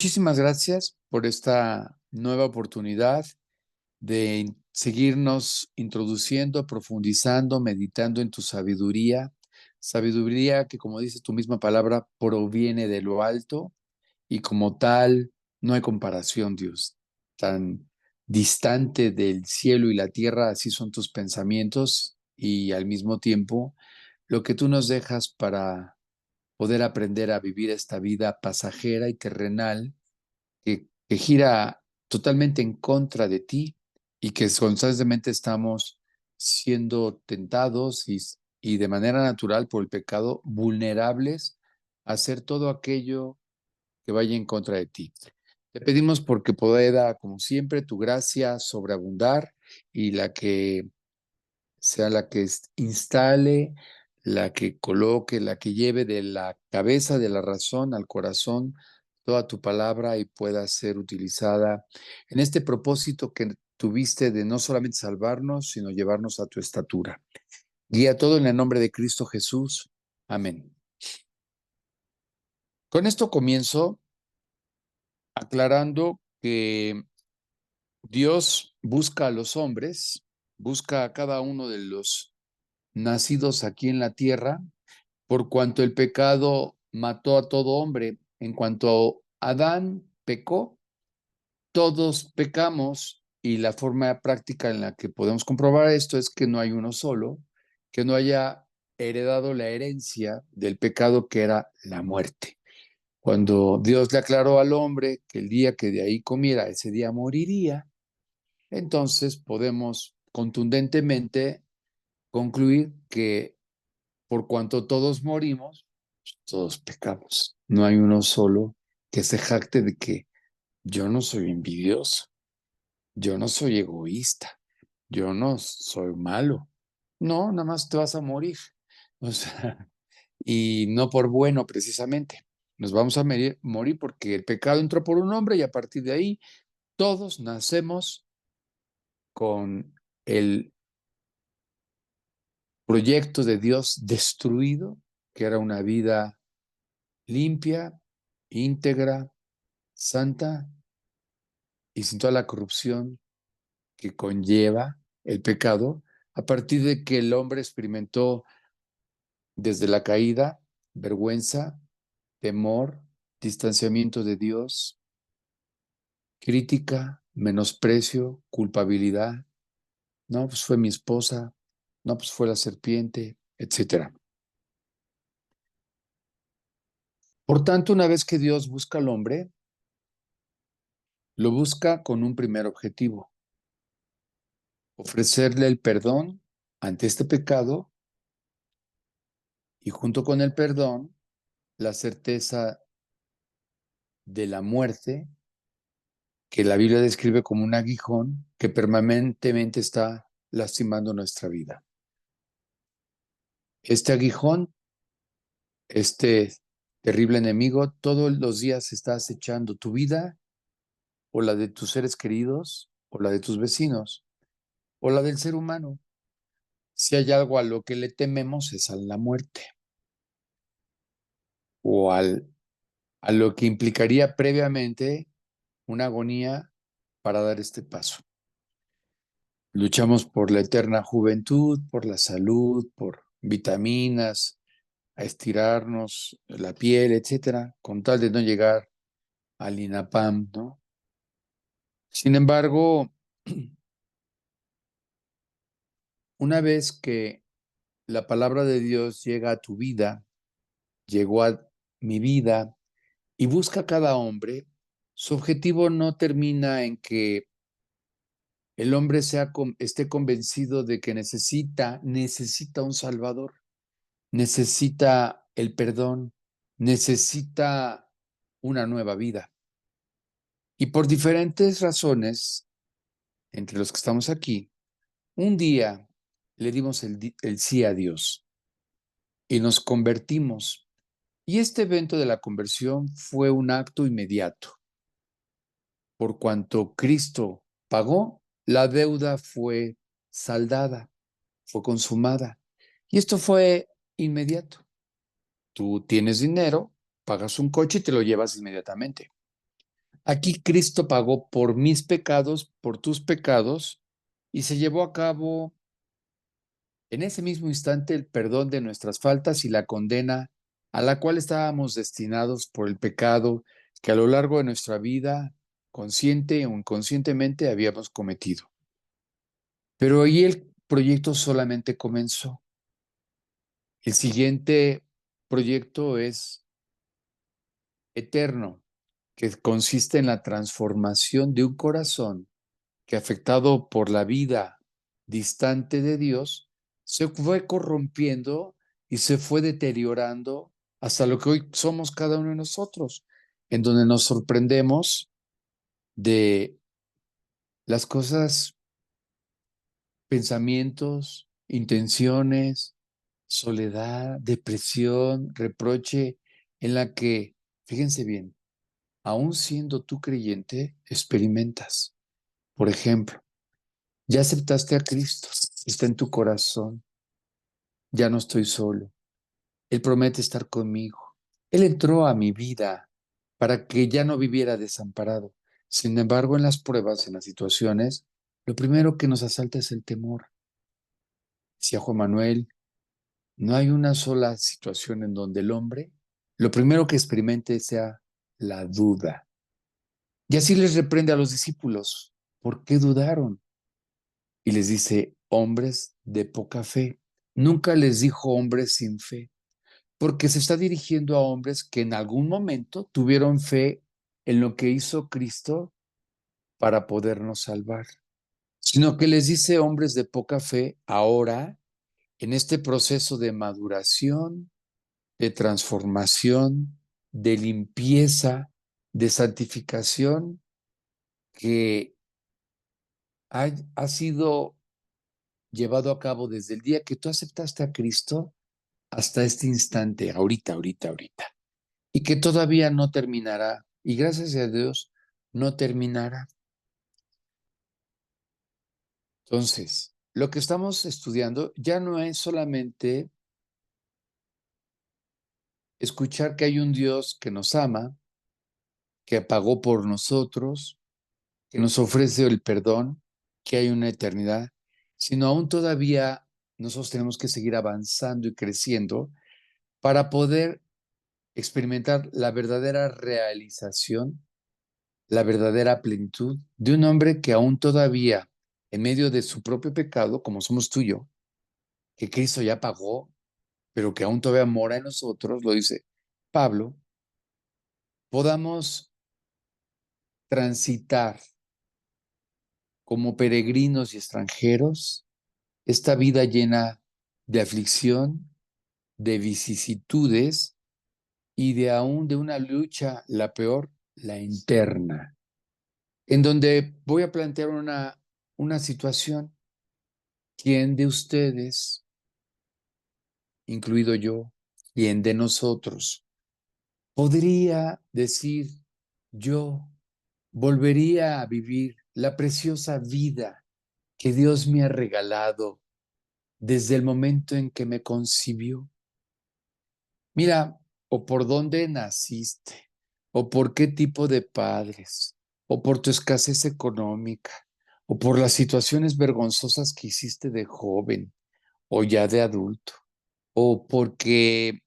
Muchísimas gracias por esta nueva oportunidad de seguirnos introduciendo, profundizando, meditando en tu sabiduría. Sabiduría que, como dice tu misma palabra, proviene de lo alto y como tal no hay comparación, Dios. Tan distante del cielo y la tierra, así son tus pensamientos y al mismo tiempo lo que tú nos dejas para poder aprender a vivir esta vida pasajera y terrenal que gira totalmente en contra de ti y que constantemente estamos siendo tentados y de manera natural por el pecado vulnerables a hacer todo aquello que vaya en contra de ti. Te pedimos porque pueda, como siempre, tu gracia sobreabundar y la que sea la que instale, la que coloque, la que lleve de la cabeza de la razón al corazón toda tu palabra y pueda ser utilizada en este propósito que tuviste de no solamente salvarnos, sino llevarnos a tu estatura. Guía todo en el nombre de Cristo Jesús. Amén. Con esto comienzo aclarando que Dios busca a los hombres, busca a cada uno de los nacidos aquí en la tierra, por cuanto el pecado mató a todo hombre. En cuanto Adán pecó, todos pecamos y la forma práctica en la que podemos comprobar esto es que no hay uno solo, que no haya heredado la herencia del pecado que era la muerte. Cuando Dios le aclaró al hombre que el día que de ahí comiera, ese día moriría, entonces podemos contundentemente concluir que por cuanto todos morimos, todos pecamos. No hay uno solo que se jacte de que yo no soy envidioso, yo no soy egoísta, yo no soy malo. No, nada más te vas a morir. O sea, y no por bueno precisamente. Nos vamos a morir porque el pecado entró por un hombre y a partir de ahí todos nacemos con el proyecto de Dios destruido, que era una vida limpia, íntegra, santa y sin toda la corrupción que conlleva el pecado, a partir de que el hombre experimentó desde la caída vergüenza, temor, distanciamiento de Dios, crítica, menosprecio, culpabilidad. No, pues fue mi esposa, no, pues fue la serpiente, etcétera. Por tanto, una vez que Dios busca al hombre, lo busca con un primer objetivo: ofrecerle el perdón ante este pecado y junto con el perdón, la certeza de la muerte, que la Biblia describe como un aguijón que permanentemente está lastimando nuestra vida. Este aguijón, este terrible enemigo, todos los días está acechando tu vida o la de tus seres queridos o la de tus vecinos o la del ser humano. Si hay algo a lo que le tememos es a la muerte o a lo que implicaría previamente una agonía para dar este paso. Luchamos por la eterna juventud, por la salud, por vitaminas, a estirarnos la piel, etcétera, con tal de no llegar al INAPAM, ¿no? Sin embargo, una vez que la palabra de Dios llega a tu vida, llegó a mi vida y busca a cada hombre, su objetivo no termina en que el hombre esté convencido de que necesita un Salvador, necesita el perdón, necesita una nueva vida. Y por diferentes razones, entre los que estamos aquí, un día le dimos el sí a Dios y nos convertimos. Y este evento de la conversión fue un acto inmediato. Por cuanto Cristo pagó, la deuda fue saldada, fue consumada. Y esto fue inmediato. Tú tienes dinero, pagas un coche y te lo llevas inmediatamente. Aquí Cristo pagó por mis pecados, por tus pecados, y se llevó a cabo en ese mismo instante el perdón de nuestras faltas y la condena a la cual estábamos destinados por el pecado que a lo largo de nuestra vida, consciente o inconscientemente, habíamos cometido. Pero ahí el proyecto solamente comenzó. El siguiente proyecto es eterno, que consiste en la transformación de un corazón que, afectado por la vida distante de Dios, se fue corrompiendo y se fue deteriorando hasta lo que hoy somos cada uno de nosotros, en donde nos sorprendemos de las cosas, pensamientos, intenciones, soledad, depresión, reproche, en la que, fíjense bien, aún siendo tú creyente, experimentas. Por ejemplo, ya aceptaste a Cristo, está en tu corazón, ya no estoy solo. Él promete estar conmigo. Él entró a mi vida para que ya no viviera desamparado. Sin embargo, en las pruebas, en las situaciones, lo primero que nos asalta es el temor. Decía Juan Manuel, no hay una sola situación en donde el hombre lo primero que experimente sea la duda. Y así les reprende a los discípulos. ¿Por qué dudaron? Y les dice, hombres de poca fe. Nunca les dijo hombres sin fe, porque se está dirigiendo a hombres que en algún momento tuvieron fe en lo que hizo Cristo para podernos salvar, sino que les dice hombres de poca fe ahora en este proceso de maduración, de transformación, de limpieza, de santificación que ha sido llevado a cabo desde el día que tú aceptaste a Cristo hasta este instante, ahorita, y que todavía no terminará, y gracias a Dios no terminará. Entonces, lo que estamos estudiando ya no es solamente escuchar que hay un Dios que nos ama, que pagó por nosotros, que nos ofrece el perdón, que hay una eternidad, sino aún todavía nosotros tenemos que seguir avanzando y creciendo para poder experimentar la verdadera realización, la verdadera plenitud de un hombre que aún todavía, en medio de su propio pecado, como somos tú y yo, que Cristo ya pagó, pero que aún todavía mora en nosotros, lo dice Pablo, podamos transitar como peregrinos y extranjeros esta vida llena de aflicción, de vicisitudes y de aún de una lucha, la peor, la interna, en donde voy a plantear una situación. ¿Quién de ustedes, incluido yo, quién de nosotros, podría decir, yo volvería a vivir la preciosa vida que Dios me ha regalado desde el momento en que me concibió? Mira, o por dónde naciste, o por qué tipo de padres, o por tu escasez económica, o por las situaciones vergonzosas que hiciste de joven o ya de adulto, o porque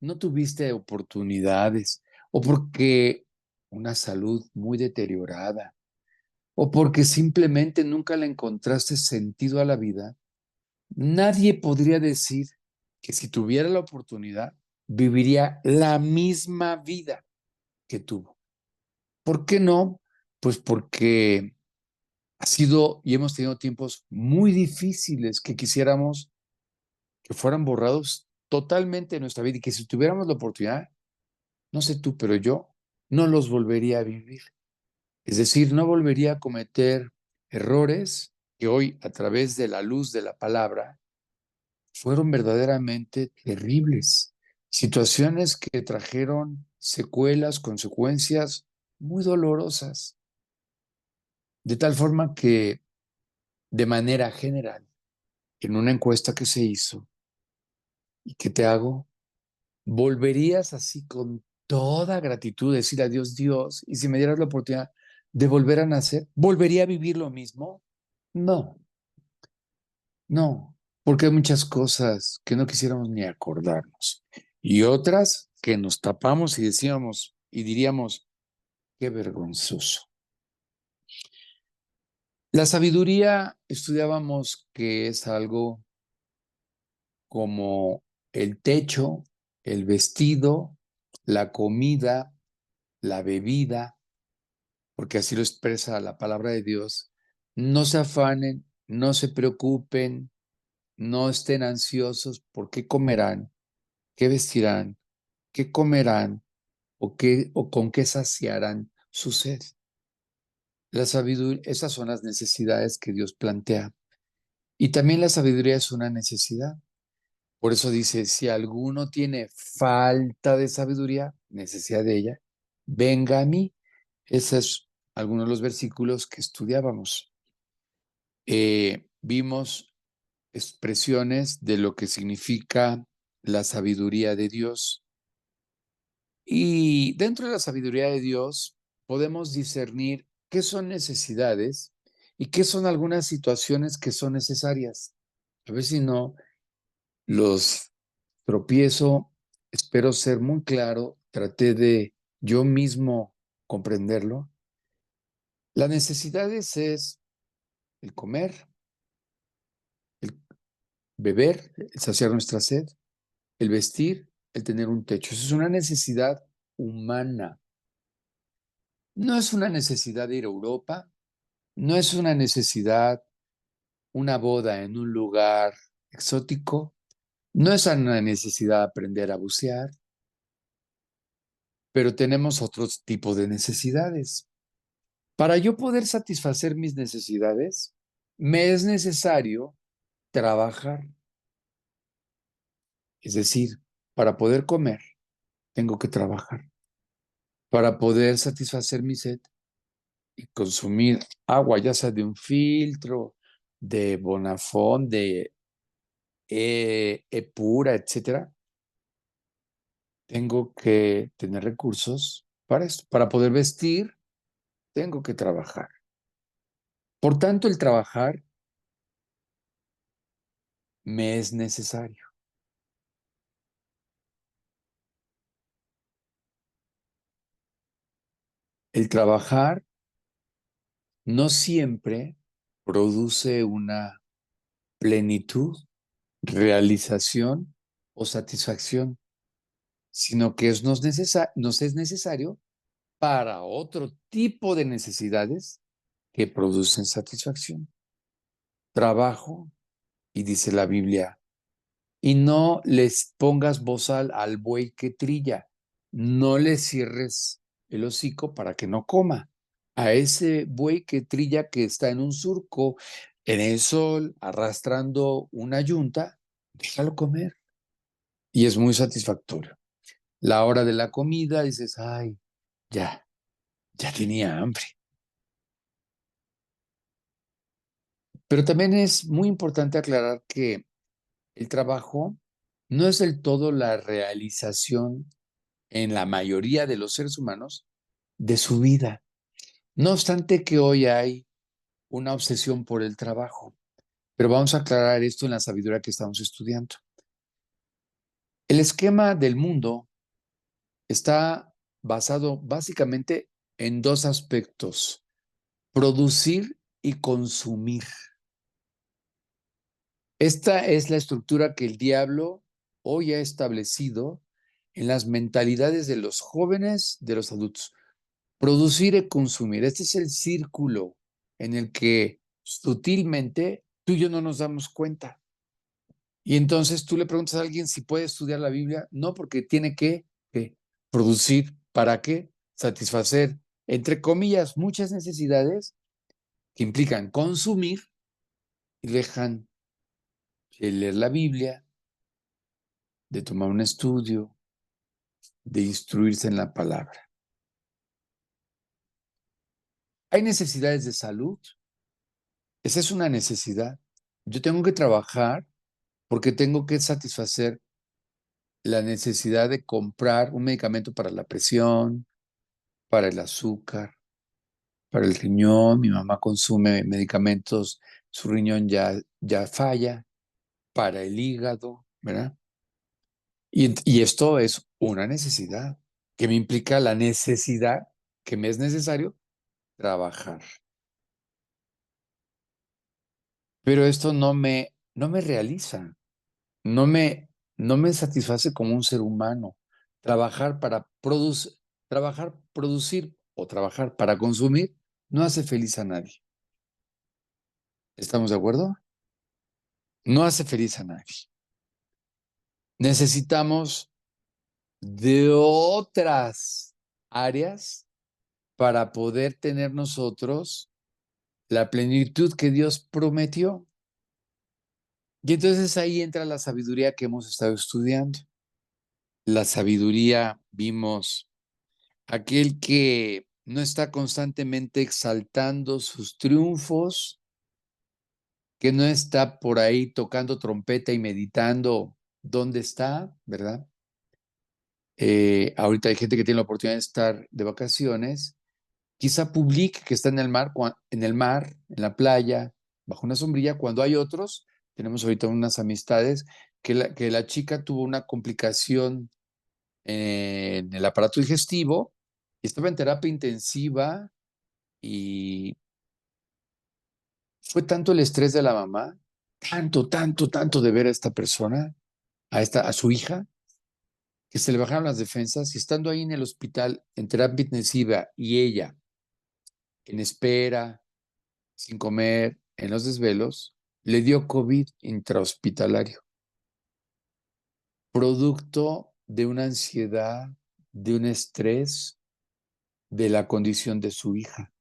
no tuviste oportunidades, o porque una salud muy deteriorada, o porque simplemente nunca le encontraste sentido a la vida, nadie podría decir que si tuviera la oportunidad, viviría la misma vida que tuvo. ¿Por qué no? Pues porque ha sido y hemos tenido tiempos muy difíciles que quisiéramos que fueran borrados totalmente de nuestra vida y que si tuviéramos la oportunidad, no sé tú, pero yo no los volvería a vivir. Es decir, no volvería a cometer errores que hoy, a través de la luz de la palabra, fueron verdaderamente terribles. Situaciones que trajeron secuelas, consecuencias muy dolorosas. De tal forma que, de manera general, en una encuesta que se hizo y que te hago, ¿volverías así con toda gratitud, decir a Dios, Dios, y si me dieras la oportunidad de volver a nacer, ¿volvería a vivir lo mismo? No, no, porque hay muchas cosas que no quisiéramos ni acordarnos y otras que nos tapamos y decíamos y diríamos, qué vergonzoso. La sabiduría estudiábamos que es algo como el techo, el vestido, la comida, la bebida, porque así lo expresa la palabra de Dios. No se afanen, no se preocupen, no estén ansiosos por qué comerán, qué vestirán, qué comerán o con qué saciarán su sed. La sabiduría, esas son las necesidades que Dios plantea. Y también la sabiduría es una necesidad. Por eso dice, si alguno tiene falta de sabiduría, necesidad de ella, venga a mí. Esos es algunos de los versículos que estudiábamos. Vimos expresiones de lo que significa la sabiduría de Dios. Y dentro de la sabiduría de Dios podemos discernir qué son necesidades y qué son algunas situaciones que son necesarias. A ver si no los tropiezo, espero ser muy claro, traté de yo mismo comprenderlo. Las necesidades es el comer, el beber, el saciar nuestra sed, el vestir, el tener un techo. Eso es una necesidad humana. No es una necesidad de ir a Europa, no es una necesidad, una boda en un lugar exótico, no es una necesidad aprender a bucear, pero tenemos otros tipos de necesidades. Para yo poder satisfacer mis necesidades, me es necesario trabajar. Es decir, para poder comer, tengo que trabajar. Para poder satisfacer mi sed y consumir agua, ya sea de un filtro, de Bonafont, de Epura, etcétera, tengo que tener recursos para esto. Para poder vestir, tengo que trabajar. Por tanto, el trabajar me es necesario. El trabajar no siempre produce una plenitud, realización o satisfacción, sino que nos es necesario para otro tipo de necesidades que producen satisfacción. Trabajo, y dice la Biblia, y no les pongas bozal al buey que trilla, no le cierres el hocico para que no coma. A ese buey que trilla que está en un surco, en el sol, arrastrando una yunta, déjalo comer. Y es muy satisfactorio. La hora de la comida, dices, ay, ya, ya tenía hambre. Pero también es muy importante aclarar que el trabajo no es del todo la realización en la mayoría de los seres humanos de su vida. No obstante que hoy hay una obsesión por el trabajo, pero vamos a aclarar esto en la sabiduría que estamos estudiando. El esquema del mundo está basado básicamente en dos aspectos, producir y consumir. Esta es la estructura que el diablo hoy ha establecido en las mentalidades de los jóvenes, de los adultos. Producir y consumir. Este es el círculo en el que sutilmente tú y yo no nos damos cuenta. Y entonces tú le preguntas a alguien si puede estudiar la Biblia. No, porque tiene que producir. ¿Para qué? Satisfacer, entre comillas, muchas necesidades que implican consumir y dejan de leer la Biblia, de tomar un estudio, de instruirse en la palabra. Hay necesidades de salud. Esa es una necesidad. Yo tengo que trabajar porque tengo que satisfacer la necesidad de comprar un medicamento para la presión, para el azúcar, para el riñón. Mi mamá consume medicamentos, su riñón ya falla, para el hígado, ¿verdad? Y esto es una necesidad que me implica la necesidad que me es necesario trabajar. Pero esto no me realiza, no me, no me satisface como un ser humano. Trabajar para producir o trabajar para consumir no hace feliz a nadie. ¿Estamos de acuerdo? No hace feliz a nadie. Necesitamos de otras áreas para poder tener nosotros la plenitud que Dios prometió. Y entonces ahí entra la sabiduría que hemos estado estudiando. La sabiduría, vimos, aquel que no está constantemente exaltando sus triunfos, que no está por ahí tocando trompeta y meditando dónde está, ¿verdad? Ahorita hay gente que tiene la oportunidad de estar de vacaciones, quizá publique que está en la playa, bajo una sombrilla, cuando hay otros, tenemos ahorita unas amistades, que la chica tuvo una complicación en el aparato digestivo, y estaba en terapia intensiva y fue tanto el estrés de la mamá, tanto, tanto, tanto de ver a esta persona, a su hija, que se le bajaron las defensas y estando ahí en el hospital en terapia intensiva y ella en espera, sin comer, en los desvelos, le dio COVID intrahospitalario, producto de una ansiedad, de un estrés, de la condición de su hija.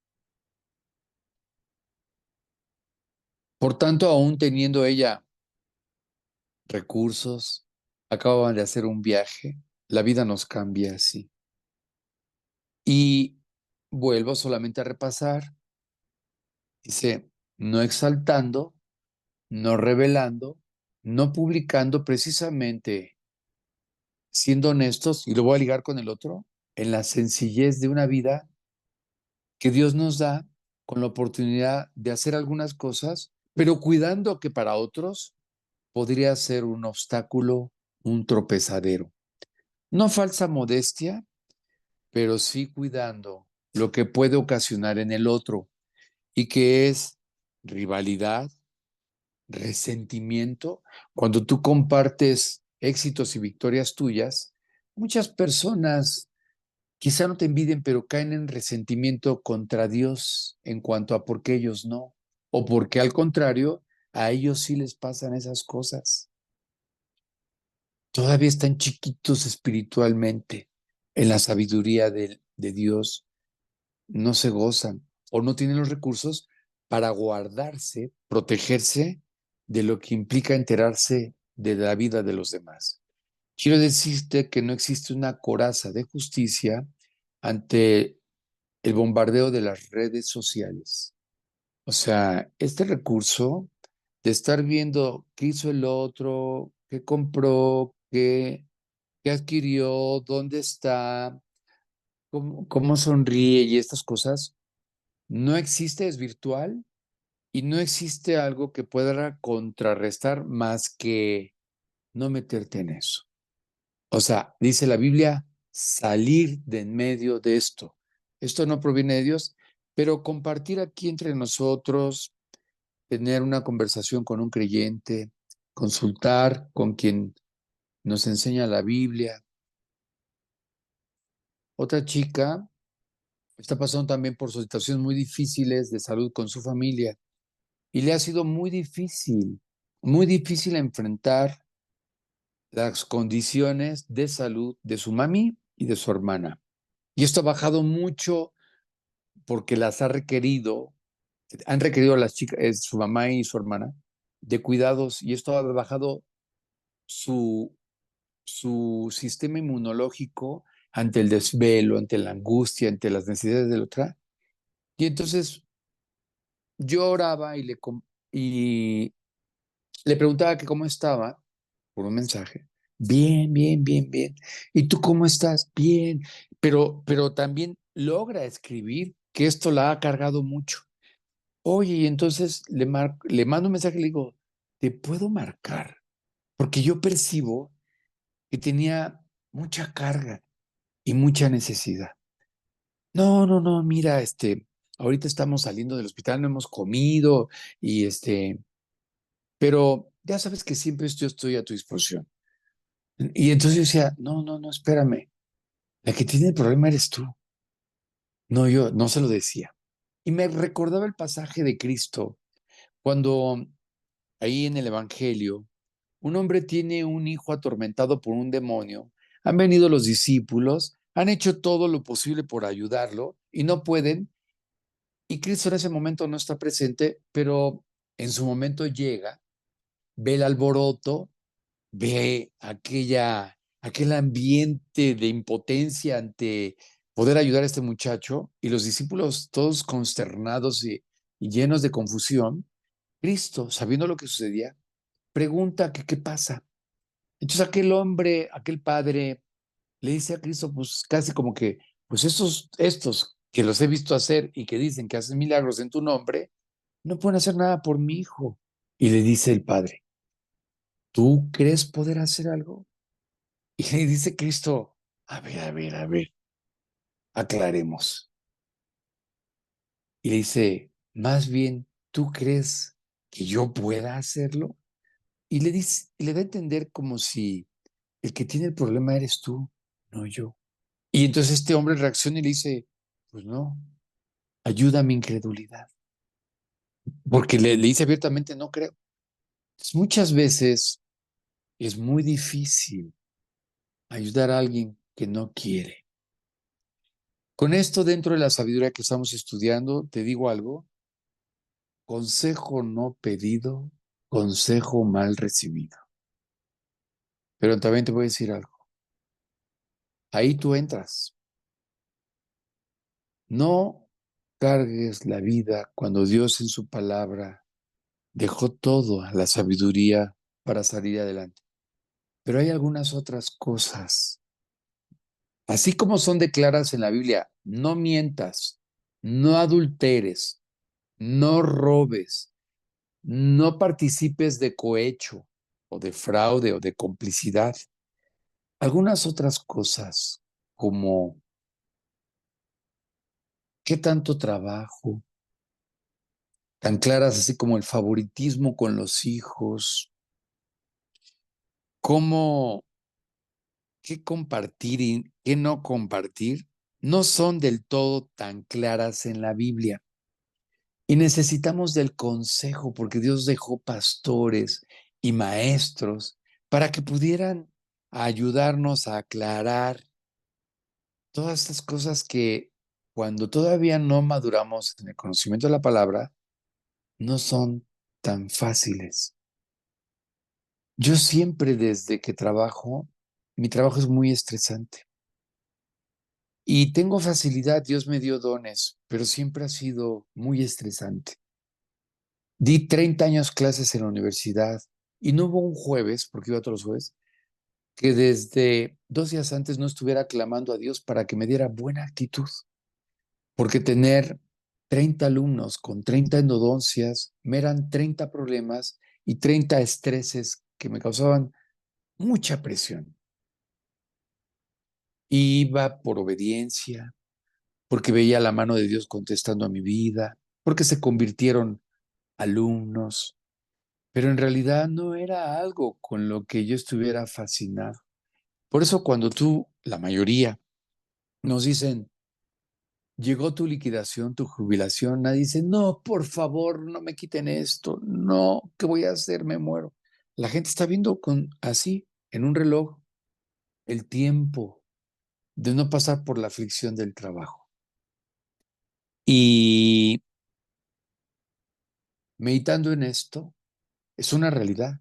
Por tanto, aún teniendo ella recursos, acababan de hacer un viaje, la vida nos cambia así. Y vuelvo solamente a repasar, dice, no exaltando, no revelando, no publicando, precisamente siendo honestos, y lo voy a ligar con el otro, en la sencillez de una vida que Dios nos da con la oportunidad de hacer algunas cosas, pero cuidando que para otros podría ser un obstáculo, un tropezadero. No falsa modestia, pero sí cuidando lo que puede ocasionar en el otro y que es rivalidad, resentimiento. Cuando tú compartes éxitos y victorias tuyas, muchas personas quizá no te envidien, pero caen en resentimiento contra Dios en cuanto a por qué ellos no, o porque al contrario, a ellos sí les pasan esas cosas. Todavía están chiquitos espiritualmente en la sabiduría de Dios, no se gozan o no tienen los recursos para guardarse, protegerse de lo que implica enterarse de la vida de los demás. Quiero decirte que no existe una coraza de justicia ante el bombardeo de las redes sociales. O sea, este recurso de estar viendo qué hizo el otro, qué compró, qué adquirió, dónde está, cómo sonríe y estas cosas, no existe, es virtual y no existe algo que pueda contrarrestar más que no meterte en eso. O sea, dice la Biblia, salir de en medio de esto. Esto no proviene de Dios, pero compartir aquí entre nosotros, tener una conversación con un creyente, consultar con quien nos enseña la Biblia. Otra chica está pasando también por situaciones muy difíciles de salud con su familia y le ha sido muy difícil enfrentar las condiciones de salud de su mami y de su hermana. Y esto ha bajado mucho porque han requerido a las chicas, su mamá y su hermana, de cuidados y esto ha bajado su, su sistema inmunológico ante el desvelo, ante la angustia, ante las necesidades de la otra. Y entonces yo oraba y le preguntaba que cómo estaba por un mensaje. Bien, bien, bien, bien. ¿Y tú cómo estás? Bien. Pero también logra escribir que esto la ha cargado mucho. Oye, y entonces le mando un mensaje y le digo, ¿te puedo marcar? Porque yo percibo que tenía mucha carga y mucha necesidad. No, no, no, mira, ahorita estamos saliendo del hospital, no hemos comido y pero ya sabes que siempre yo estoy a tu disposición. Y entonces yo decía, no, no, no, espérame, la que tiene el problema eres tú. No, yo no se lo decía. Y me recordaba el pasaje de Cristo cuando ahí en el Evangelio un hombre tiene un hijo atormentado por un demonio. Han venido los discípulos, han hecho todo lo posible por ayudarlo y no pueden. Y Cristo en ese momento no está presente, pero en su momento llega, ve el alboroto, ve aquel ambiente de impotencia ante poder ayudar a este muchacho y los discípulos todos consternados y llenos de confusión. Cristo, sabiendo lo que sucedía, pregunta que qué pasa. Entonces aquel hombre, aquel padre, le dice a Cristo, pues casi como que, pues estos que los he visto hacer y que dicen que hacen milagros en tu nombre, no pueden hacer nada por mi hijo. Y le dice el padre, ¿tú crees poder hacer algo? Y le dice Cristo, a ver, aclaremos. Y le dice, más bien, ¿tú crees que yo pueda hacerlo? Y le dice, y le da a entender como si el que tiene el problema eres tú, no yo. Y entonces este hombre reacciona y le dice, pues no, ayuda a mi incredulidad. Porque le dice abiertamente, no creo. Entonces, muchas veces es muy difícil ayudar a alguien que no quiere. Con esto, dentro de la sabiduría que estamos estudiando, te digo algo, consejo no pedido, consejo mal recibido. Pero también te voy a decir algo, ahí tú entras. No cargues la vida cuando Dios en su palabra dejó todo a la sabiduría para salir adelante. Pero hay algunas otras cosas, así como son declaradas en la Biblia, no mientas, no adulteres, no robes, no participes de cohecho o de fraude o de complicidad. Algunas otras cosas como qué tanto trabajo, tan claras así como el favoritismo con los hijos, cómo, qué compartir y qué no compartir, no son del todo tan claras en la Biblia. Y necesitamos del consejo porque Dios dejó pastores y maestros para que pudieran ayudarnos a aclarar todas estas cosas que cuando todavía no maduramos en el conocimiento de la palabra, no son tan fáciles. Yo siempre desde que trabajo, mi trabajo es muy estresante y tengo facilidad, Dios me dio dones, pero siempre ha sido muy estresante. Di 30 años clases en la universidad y no hubo un jueves, porque iba todos los jueves, que desde 2 días antes no estuviera clamando a Dios para que me diera buena actitud, porque tener 30 alumnos con 30 endodoncias me eran 30 problemas y 30 estreses que me causaban mucha presión. Iba por obediencia, porque veía la mano de Dios contestando a mi vida, porque se convirtieron alumnos, pero en realidad no era algo con lo que yo estuviera fascinado. Por eso cuando tú, la mayoría, nos dicen, llegó tu liquidación, tu jubilación, nadie dice, no, por favor, no me quiten esto, no, ¿qué voy a hacer? Me muero. La gente está viendo así, en un reloj, el tiempo de no pasar por la aflicción del trabajo. Y meditando en esto, es una realidad.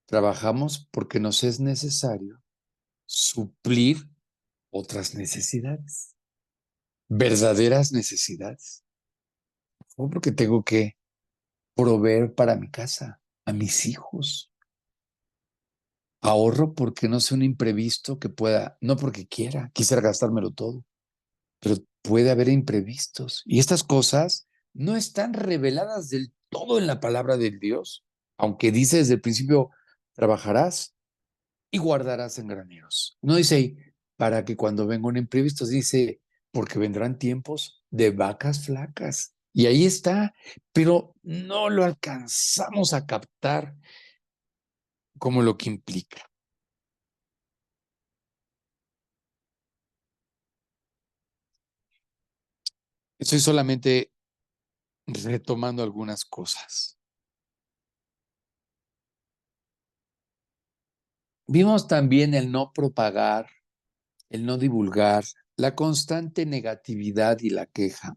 Trabajamos porque nos es necesario suplir otras necesidades, verdaderas necesidades. O porque tengo que proveer para mi casa, a mis hijos. Ahorro porque no sea un imprevisto que pueda, no porque quisiera gastármelo todo, pero puede haber imprevistos. Y estas cosas no están reveladas del todo en la palabra de Dios, aunque dice desde el principio, trabajarás y guardarás en graneros. No dice ahí, para que cuando venga un imprevisto, dice, porque vendrán tiempos de vacas flacas. Y ahí está, pero no lo alcanzamos a captar como lo que implica. Estoy solamente retomando algunas cosas. Vimos también el no propagar, el no divulgar, la constante negatividad y la queja.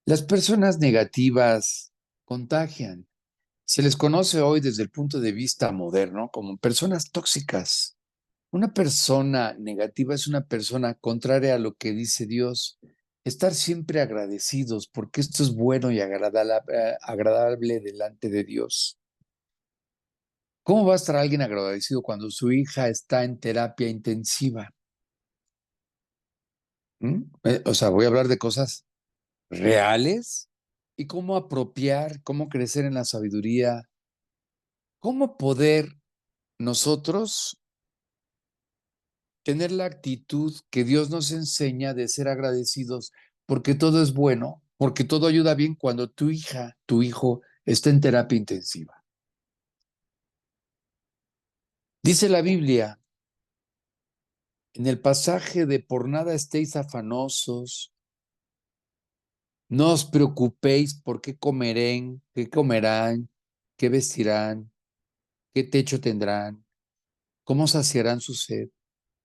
Las personas negativas contagian. Se les conoce hoy desde el punto de vista moderno como personas tóxicas. Una persona negativa es una persona contraria a lo que dice Dios. Estar siempre agradecidos porque esto es bueno y agradable delante de Dios. ¿Cómo va a estar alguien agradecido cuando su hija está en terapia intensiva? ¿Mm? O sea, voy a hablar de cosas reales y cómo apropiar, cómo crecer en la sabiduría, cómo poder nosotros tener la actitud que Dios nos enseña de ser agradecidos porque todo es bueno, porque todo ayuda bien cuando tu hija, tu hijo está en terapia intensiva. Dice la Biblia en el pasaje de por nada estéis afanosos, no os preocupéis por qué comerán, qué vestirán, qué techo tendrán, cómo saciarán su sed.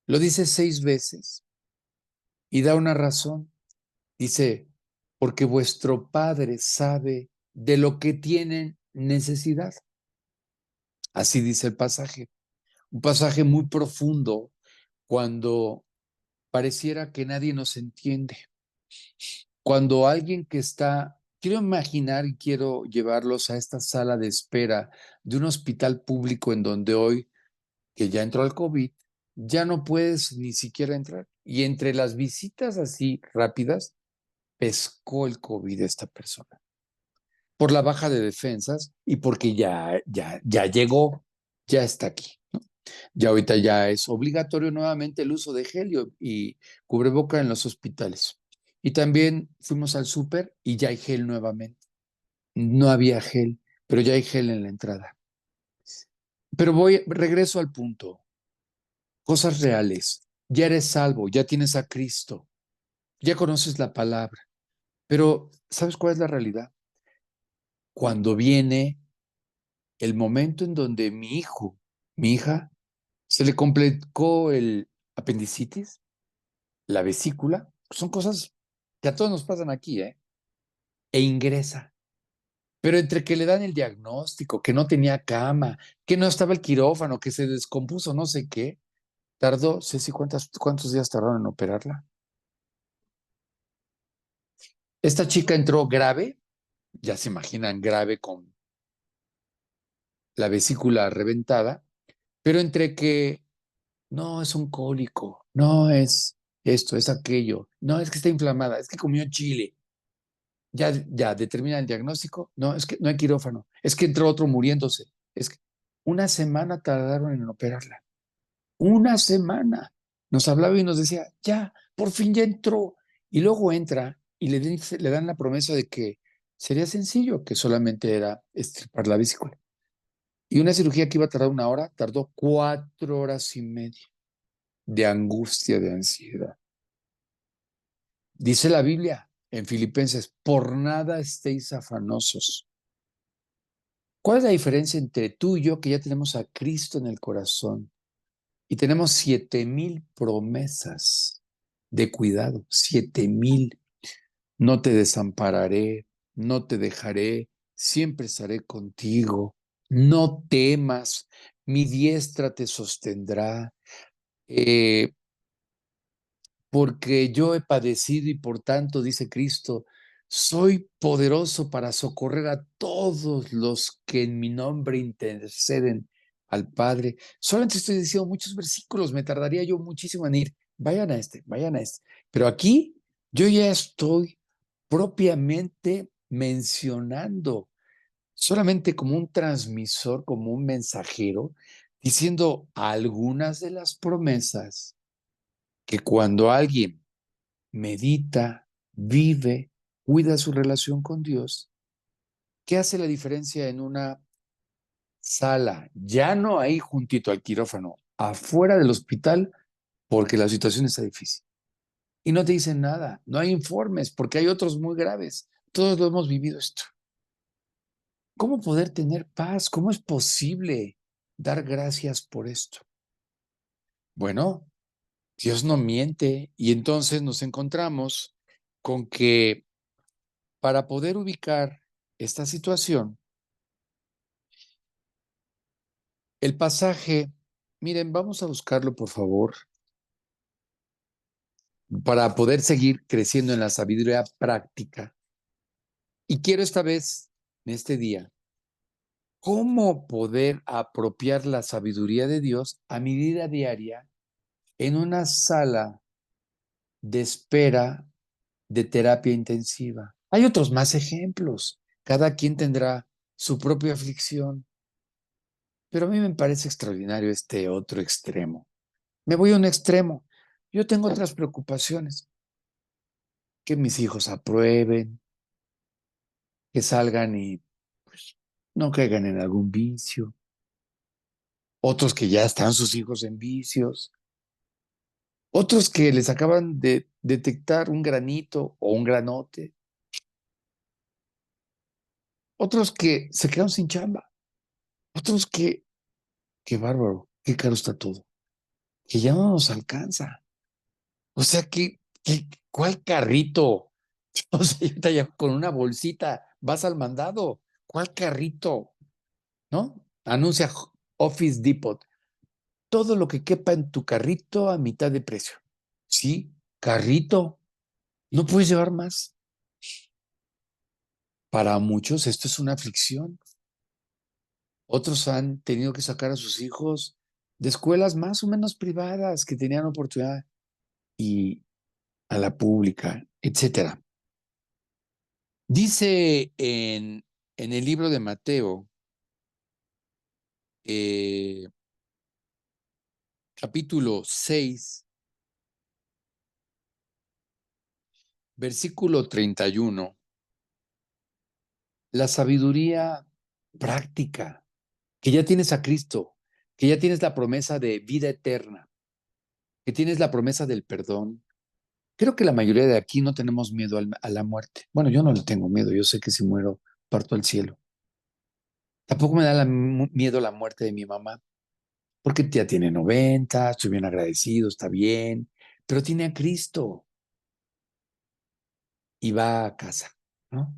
Lo dice 6 veces y da una razón. Dice, porque vuestro Padre sabe de lo que tienen necesidad. Así dice el pasaje. Un pasaje muy profundo cuando pareciera que nadie nos entiende. Cuando alguien que está, quiero imaginar y quiero llevarlos a esta sala de espera de un hospital público en donde hoy, que ya entró el COVID, ya no puedes ni siquiera entrar. Y entre las visitas así rápidas, pescó el COVID esta persona por la baja de defensas y porque ya llegó, ya está aquí. Ya ahorita ya es obligatorio nuevamente el uso de gel y cubreboca en los hospitales. Y también fuimos al súper y ya hay gel nuevamente. No había gel, pero ya hay gel en la entrada. Pero regreso al punto. Cosas reales. Ya eres salvo, ya tienes a Cristo, ya conoces la palabra. Pero ¿sabes cuál es la realidad? Cuando viene el momento en donde mi hija, se le complicó el apendicitis, la vesícula, son cosas que a todos nos pasan aquí, ¿eh? E ingresa. Pero entre que le dan el diagnóstico, que no tenía cama, que no estaba el quirófano, que se descompuso, no sé qué, tardó, Ceci, ¿cuántos días tardaron en operarla? Esta chica entró grave, ya se imaginan grave con la vesícula reventada, pero entre que no es un cólico, no es esto, es aquello, no es que está inflamada, es que comió chile. Ya determina el diagnóstico, no, es que no hay quirófano, es que entró otro muriéndose. Es que una semana tardaron en operarla. Una semana. Nos hablaba y nos decía, ya, por fin ya entró. Y luego entra y le dan la promesa de que sería sencillo, que solamente era extirpar la vesícula. Y una cirugía que iba a tardar 1 hora, tardó 4 horas y media de angustia, de ansiedad. Dice la Biblia en Filipenses, por nada estéis afanosos. ¿Cuál es la diferencia entre tú y yo que ya tenemos a Cristo en el corazón y tenemos 7,000 promesas de cuidado? 7,000. No te desampararé, no te dejaré, siempre estaré contigo. No temas, mi diestra te sostendrá. Eh, Porque yo he padecido y por tanto, dice Cristo, soy poderoso para socorrer a todos los que en mi nombre interceden. al Padre. Solamente estoy diciendo muchos versículos, me tardaría yo muchísimo en ir. Vayan a este, vayan a este. Pero aquí yo ya estoy propiamente mencionando, solamente como un transmisor, como un mensajero, diciendo algunas de las promesas que cuando alguien medita, vive, cuida su relación con Dios, ¿qué hace la diferencia en una sala? Ya no ahí juntito al quirófano, afuera del hospital, porque la situación está difícil. Y no te dicen nada, no hay informes, porque hay otros muy graves. Todos lo hemos vivido esto. ¿Cómo poder tener paz? ¿Cómo es posible dar gracias por esto? Bueno, Dios no miente y entonces nos encontramos con que para poder ubicar esta situación, el pasaje, miren, vamos a buscarlo por favor, para poder seguir creciendo en la sabiduría práctica. Y quiero esta vez, en este día, cómo poder apropiar la sabiduría de Dios a mi vida diaria en una sala de espera de terapia intensiva. Hay otros más ejemplos. Cada quien tendrá su propia aflicción, pero a mí me parece extraordinario este otro extremo. Me voy a un extremo. Yo tengo otras preocupaciones, que mis hijos aprueben, que salgan y pues, no caigan en algún vicio, otros que ya están sus hijos en vicios, otros que les acaban de detectar un granito o un granote, otros que se quedaron sin chamba, otros que, qué bárbaro, qué caro está todo, que ya no nos alcanza. O sea, ¿cuál carrito? O sea, ahorita ya con una bolsita vas al mandado. ¿Cuál carrito? ¿No? Anuncia Office Depot. Todo lo que quepa en tu carrito a mitad de precio. Sí, carrito. No puedes llevar más. Para muchos esto es una aflicción. Otros han tenido que sacar a sus hijos de escuelas más o menos privadas que tenían oportunidad y a la pública, etcétera. Dice en el libro de Mateo, eh, capítulo 6, versículo 31, la sabiduría práctica, que ya tienes a Cristo, que ya tienes la promesa de vida eterna, que tienes la promesa del perdón. Creo que la mayoría de aquí no tenemos miedo a la muerte. Bueno, yo no le tengo miedo, yo sé que si muero, parto al cielo. Tampoco me da miedo la muerte de mi mamá, porque ya tiene 90, estoy bien agradecido, está bien, pero tiene a Cristo y va a casa, ¿no?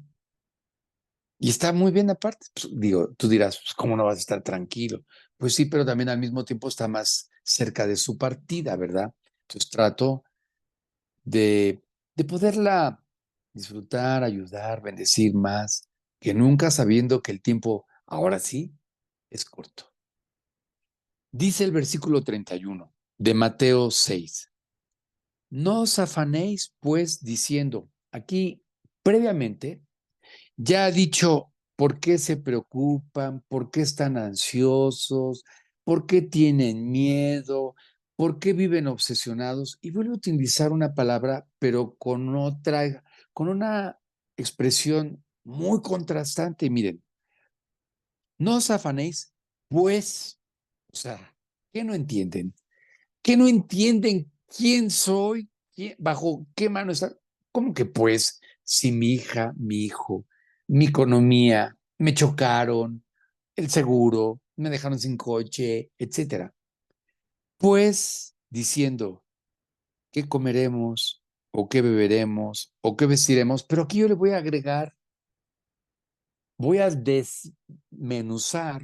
Y está muy bien aparte. Pues, digo, tú dirás, pues, ¿cómo no vas a estar tranquilo? Pues sí, pero también al mismo tiempo está más cerca de su partida, ¿verdad? Entonces trato de, de poderla disfrutar, ayudar, bendecir más, que nunca sabiendo que el tiempo, ahora sí, es corto. Dice el versículo 31 de Mateo 6. No os afanéis, pues, diciendo, aquí previamente ya ha dicho por qué se preocupan, por qué están ansiosos, por qué tienen miedo, por qué viven obsesionados. Y vuelvo a utilizar una palabra, pero con otra, con una expresión muy contrastante. Miren, no os afanéis, pues, o sea, ¿qué no entienden? ¿Qué no entienden quién soy? ¿Bajo qué mano está? ¿Cómo que pues, si mi hija, mi hijo, mi economía, me chocaron, el seguro, me dejaron sin coche, etcétera? Pues diciendo, ¿qué comeremos? ¿O qué beberemos? ¿O qué vestiremos? Pero aquí yo le voy a agregar, voy a desmenuzar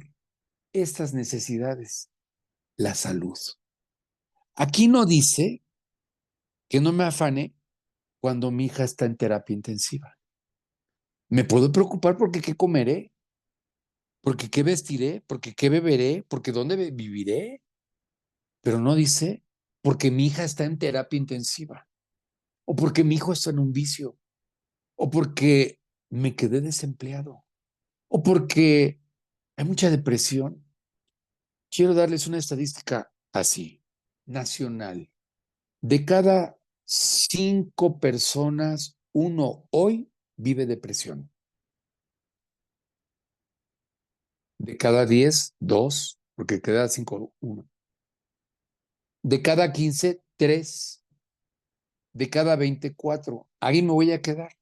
estas necesidades. La salud. Aquí no dice que no me afane cuando mi hija está en terapia intensiva. Me puedo preocupar porque qué comeré, porque qué vestiré, porque qué beberé, porque dónde viviré, pero no dice porque mi hija está en terapia intensiva, o porque mi hijo está en un vicio, o porque me quedé desempleado, o porque hay mucha depresión. Quiero darles una estadística así, nacional. De cada 5 personas, uno hoy vive depresión. De cada 10, dos, porque queda 5, uno. De cada 15, tres. De cada 20, cuatro. Ahí me voy a quedar.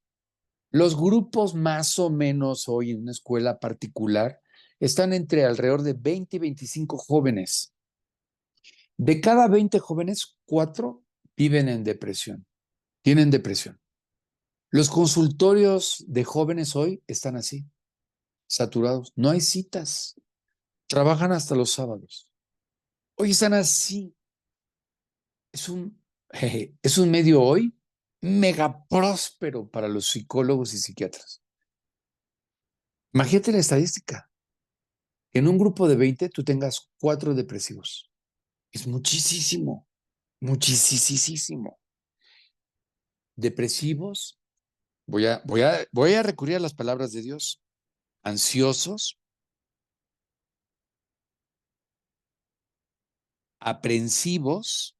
Los grupos más o menos hoy en una escuela particular están entre alrededor de 20 y 25 jóvenes. De cada 20 jóvenes, 4 viven en depresión, tienen depresión. Los consultorios de jóvenes hoy están así, saturados. No hay citas. Trabajan hasta los sábados. Hoy están así. Es un, es un medio hoy mega próspero para los psicólogos y psiquiatras. Imagínate la estadística. Que en un grupo de 20 tú tengas 4 depresivos. Es muchísimo, muchísimo. Depresivos, voy a recurrir a las palabras de Dios. Ansiosos, aprensivos,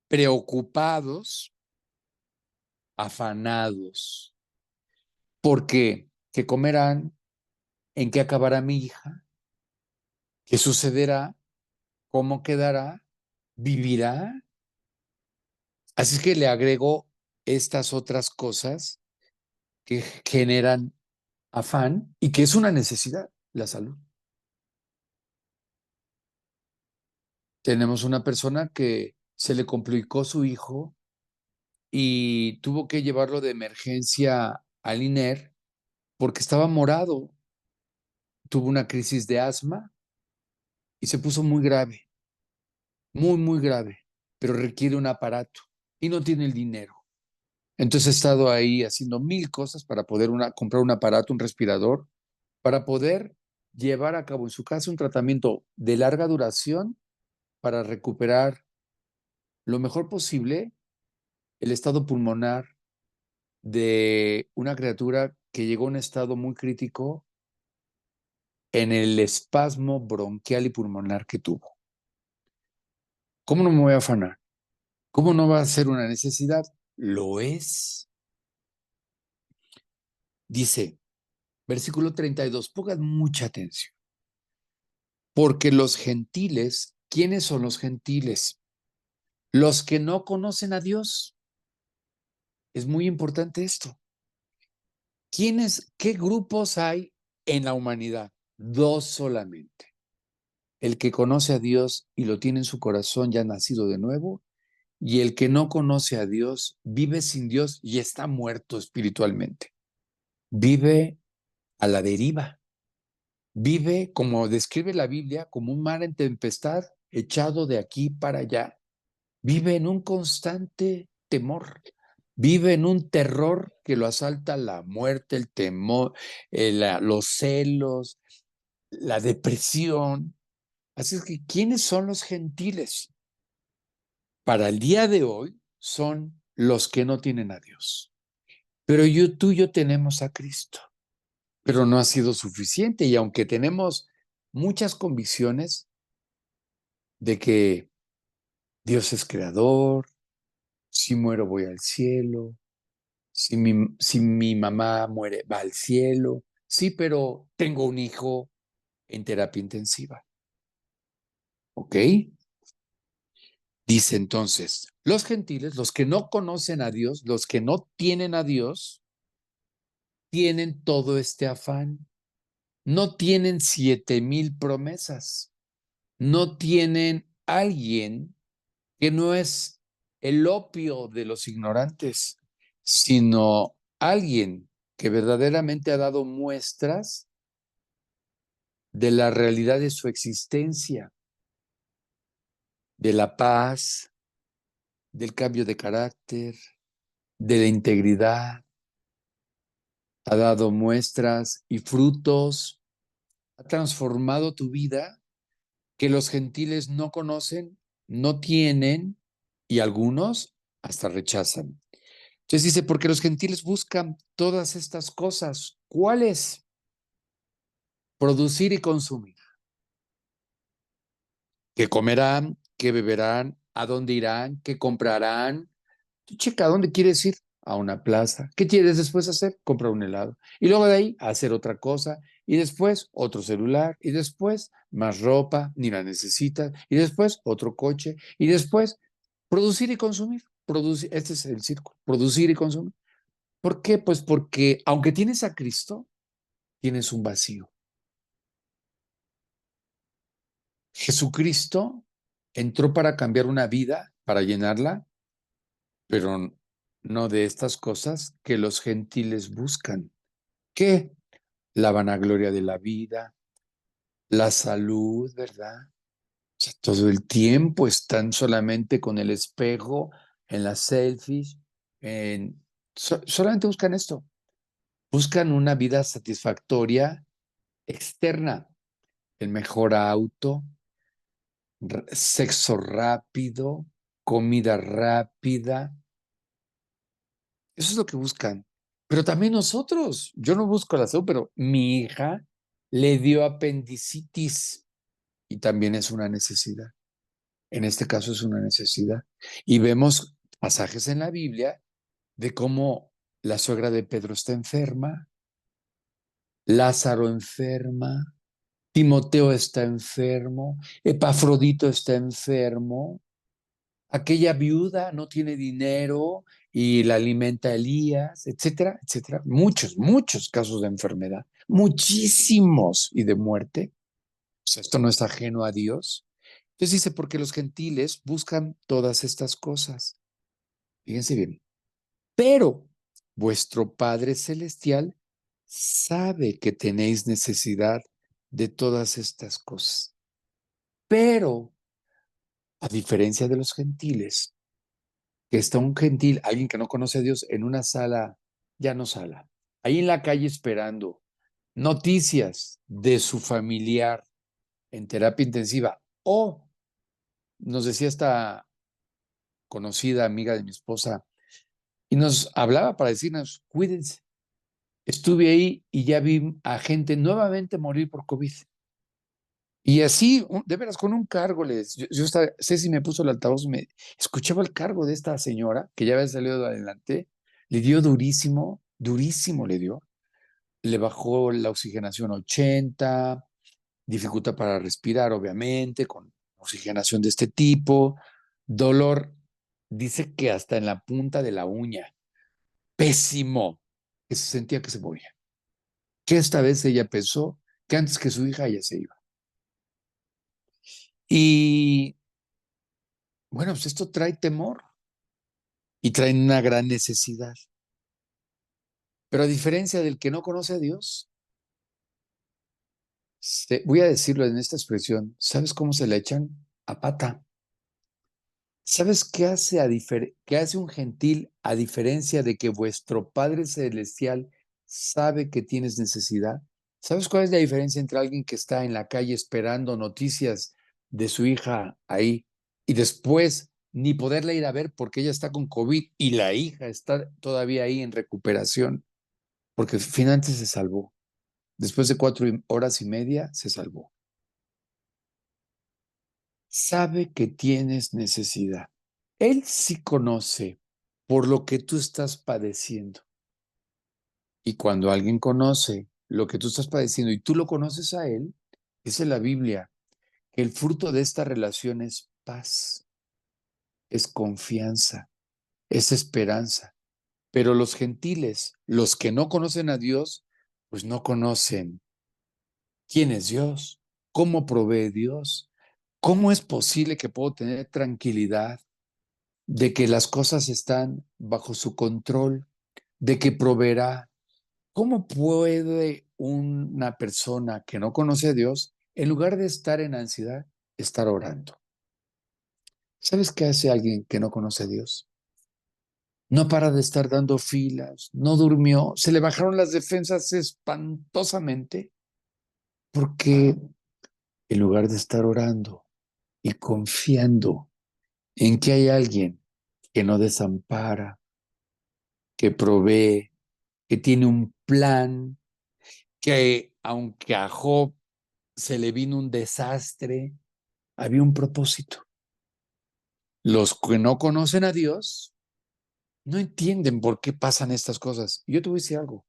preocupados, afanados. ¿Por qué? ¿Qué comerán? ¿En qué acabará mi hija? ¿Qué sucederá? ¿Cómo quedará? ¿Vivirá? Así es que le agrego estas otras cosas que generan afán y que es una necesidad, la salud. Tenemos una persona que se le complicó su hijo y tuvo que llevarlo de emergencia al INER porque estaba morado, tuvo una crisis de asma y se puso muy grave, muy grave, pero requiere un aparato y no tiene el dinero. Entonces he estado ahí haciendo mil cosas para poder comprar un aparato, un respirador, para poder llevar a cabo en su casa un tratamiento de larga duración para recuperar lo mejor posible el estado pulmonar de una criatura que llegó a un estado muy crítico en el espasmo bronquial y pulmonar que tuvo. ¿Cómo no me voy a afanar? ¿Cómo no va a ser una necesidad? Lo es. Dice, versículo 32, pongan mucha atención. Porque los gentiles, ¿quiénes son los gentiles? Los que no conocen a Dios. Es muy importante esto. ¿Qué grupos hay en la humanidad? Dos solamente. El que conoce a Dios y lo tiene en su corazón ya nacido de nuevo, y el que no conoce a Dios vive sin Dios y está muerto espiritualmente. Vive a la deriva. Vive, como describe la Biblia, como un mar en tempestad echado de aquí para allá. Vive en un constante temor. Vive en un terror que lo asalta la muerte, el temor, los celos, la depresión. Así es que, ¿quiénes son los gentiles? Para el día de hoy son los que no tienen a Dios. Pero tú y yo tenemos a Cristo. Pero no ha sido suficiente. Y aunque tenemos muchas convicciones de que Dios es creador, si muero voy al cielo, si mi mamá muere va al cielo, sí, pero tengo un hijo en terapia intensiva. ¿Ok? Dice entonces, los gentiles, los que no conocen a Dios, los que no tienen a Dios, tienen todo este afán. No tienen 7,000 promesas. No tienen alguien que no es el opio de los ignorantes, sino alguien que verdaderamente ha dado muestras de la realidad de su existencia, de la paz, del cambio de carácter, de la integridad, ha dado muestras y frutos. ha transformado tu vida que los gentiles no conocen, no tienen y algunos hasta rechazan? Entonces dice, porque los gentiles buscan todas estas cosas. ¿Cuáles? Producir y consumir. ¿Qué comerán? ¿Qué beberán? ¿A dónde irán? ¿Qué comprarán? Tú checa, ¿a dónde quieres ir? A una plaza. ¿Qué quieres después hacer? Comprar un helado. Y luego de ahí, hacer otra cosa. Y después, otro celular. Y después, más ropa, ni la necesitas. Y después, otro coche. Y después, producir y consumir. Producir, este es el círculo. Producir y consumir. ¿Por qué? Pues porque aunque tienes a Cristo, tienes un vacío. Jesucristo entró para cambiar una vida, para llenarla, pero no de estas cosas que los gentiles buscan. ¿Qué? La vanagloria de la vida, la salud, ¿verdad? O sea, todo el tiempo están solamente con el espejo, en las selfies, solamente buscan esto. Buscan una vida satisfactoria externa, el mejor auto, sexo rápido, comida rápida. Eso es lo que buscan. Pero también nosotros, yo no busco la salud, pero mi hija le dio apendicitis y también es una necesidad. En este caso es una necesidad. Y vemos pasajes en la Biblia de cómo la suegra de Pedro está enferma, Lázaro enferma, Timoteo está enfermo, Epafrodito está enfermo, aquella viuda no tiene dinero y la alimenta Elías, etcétera, etcétera. Muchos, muchos casos de enfermedad, muchísimos y de muerte. O sea, esto no es ajeno a Dios. Entonces dice, porque los gentiles buscan todas estas cosas. Fíjense bien. Pero vuestro Padre Celestial sabe que tenéis necesidad de todas estas cosas. Pero, a diferencia de los gentiles, que está un gentil, alguien que no conoce a Dios, en una sala, ya no sala, ahí en la calle esperando noticias de su familiar en terapia intensiva, o nos decía esta conocida amiga de mi esposa, y nos hablaba para decirnos, cuídense. Estuve ahí y ya vi a gente nuevamente morir por COVID. Y así, de veras, con un cargo, yo estaba, Ceci me puso el altavoz y me escuchaba el cargo de esta señora que ya había salido de adelante, le dio durísimo, durísimo le dio, le bajó la oxigenación a 80, dificultad para respirar, obviamente, con oxigenación de este tipo, dolor, dice que hasta en la punta de la uña, pésimo, que se sentía que se moría. Que esta vez ella pensó que antes que su hija ella se iba. Y bueno, pues esto trae temor y trae una gran necesidad. Pero a diferencia del que no conoce a Dios, voy a decirlo en esta expresión, ¿sabes cómo se le echan? A pata. ¿Sabes qué hace un gentil a diferencia de que vuestro Padre Celestial sabe que tienes necesidad? ¿Sabes cuál es la diferencia entre alguien que está en la calle esperando noticias de su hija ahí y después ni poderla ir a ver porque ella está con COVID y la hija está todavía ahí en recuperación? Porque finalmente se salvó. Después de 4 horas y media se salvó. Sabe que tienes necesidad. Él sí conoce por lo que tú estás padeciendo. Y cuando alguien conoce lo que tú estás padeciendo y tú lo conoces a él, dice la Biblia que el fruto de esta relación es paz, es confianza, es esperanza. Pero los gentiles, los que no conocen a Dios, pues no conocen quién es Dios, cómo provee Dios, cómo es posible que puedo tener tranquilidad de que las cosas están bajo su control, de que proveerá. ¿Cómo puede una persona que no conoce a Dios, en lugar de estar en ansiedad, estar orando? ¿Sabes qué hace alguien que no conoce a Dios? No para de estar dando filas, no durmió, se le bajaron las defensas espantosamente, Porque en lugar de estar orando y confiando en que hay alguien que no desampara, que provee, que tiene un plan, que aunque a Job se le vino un desastre, había un propósito. Los que no conocen a Dios no entienden por qué pasan estas cosas. Y yo te voy a decir algo,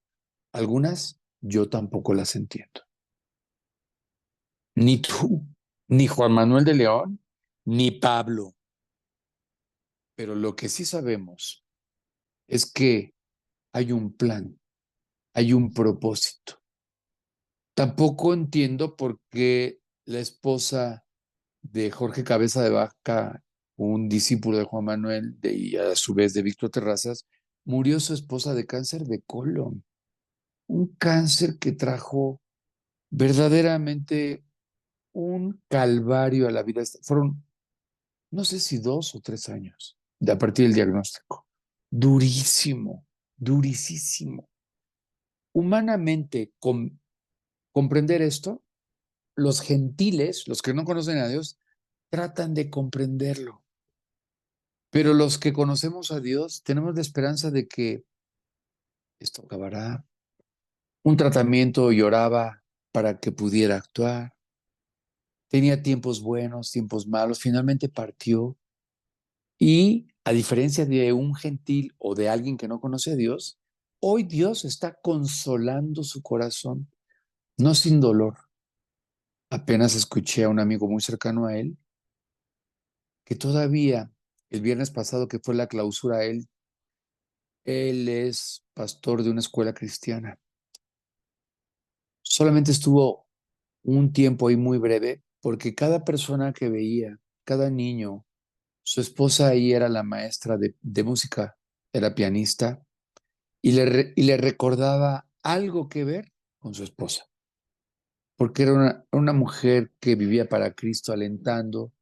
algunas yo tampoco las entiendo. Ni tú, ni Juan Manuel de León, ni Pablo. Pero lo que sí sabemos es que hay un plan, hay un propósito. Tampoco entiendo por qué la esposa de Jorge Cabeza de Vaca, un discípulo de Juan Manuel y a su vez de Víctor Terrazas, murió su esposa de cáncer de colon. Un cáncer que trajo verdaderamente un calvario a la vida. Fueron, no sé si 2 o 3 años de a partir del diagnóstico. Durísimo, durísimo. Humanamente, comprender esto, los gentiles, los que no conocen a Dios, tratan de comprenderlo. Pero los que conocemos a Dios tenemos la esperanza de que esto acabará. Un tratamiento lloraba para que pudiera actuar. Tenía tiempos buenos, tiempos malos. Finalmente partió. Y a diferencia de un gentil o de alguien que no conoce a Dios, hoy Dios está consolando su corazón, no sin dolor. Apenas escuché a un amigo muy cercano a él que todavía el viernes pasado que fue la clausura, él es pastor de una escuela cristiana. Solamente estuvo un tiempo ahí muy breve porque cada persona que veía, cada niño, su esposa ahí era la maestra de música, era pianista y le recordaba algo que ver con su esposa, porque era una mujer que vivía para Cristo, alentando,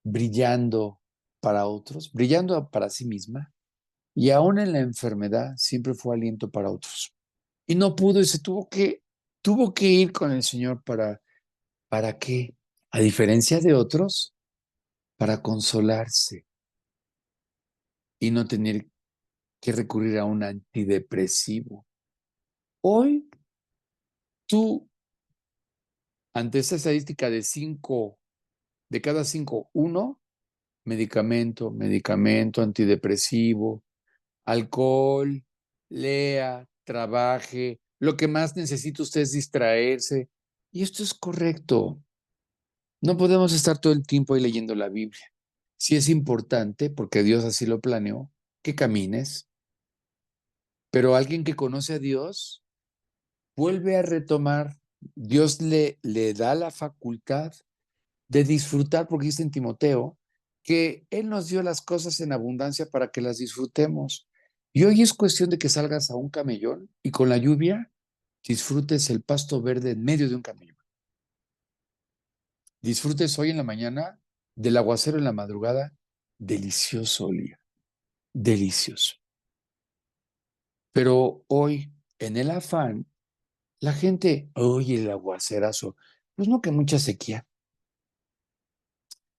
brillando para otros, brillando para sí misma, y aún en la enfermedad siempre fue aliento para otros. Y no pudo y tuvo que ir con el Señor ¿para qué? A diferencia de otros, para consolarse y no tener que recurrir a un antidepresivo. Hoy, tú, ante esa estadística de cada 5, uno, medicamento, antidepresivo, alcohol, lea, trabaje, lo que más necesita usted es distraerse. Y esto es correcto. No podemos estar todo el tiempo ahí leyendo la Biblia. Sí es importante, porque Dios así lo planeó, que camines, pero alguien que conoce a Dios vuelve a retomar, Dios le da la facultad de disfrutar, porque dice en Timoteo que Él nos dio las cosas en abundancia para que las disfrutemos. Y hoy es cuestión de que salgas a un camellón y con la lluvia disfrutes el pasto verde en medio de un camellón. Disfrutes hoy en la mañana del aguacero en la madrugada, delicioso olía, delicioso. Pero hoy, en el afán, la gente, oye, el aguacerazo, pues no que mucha sequía,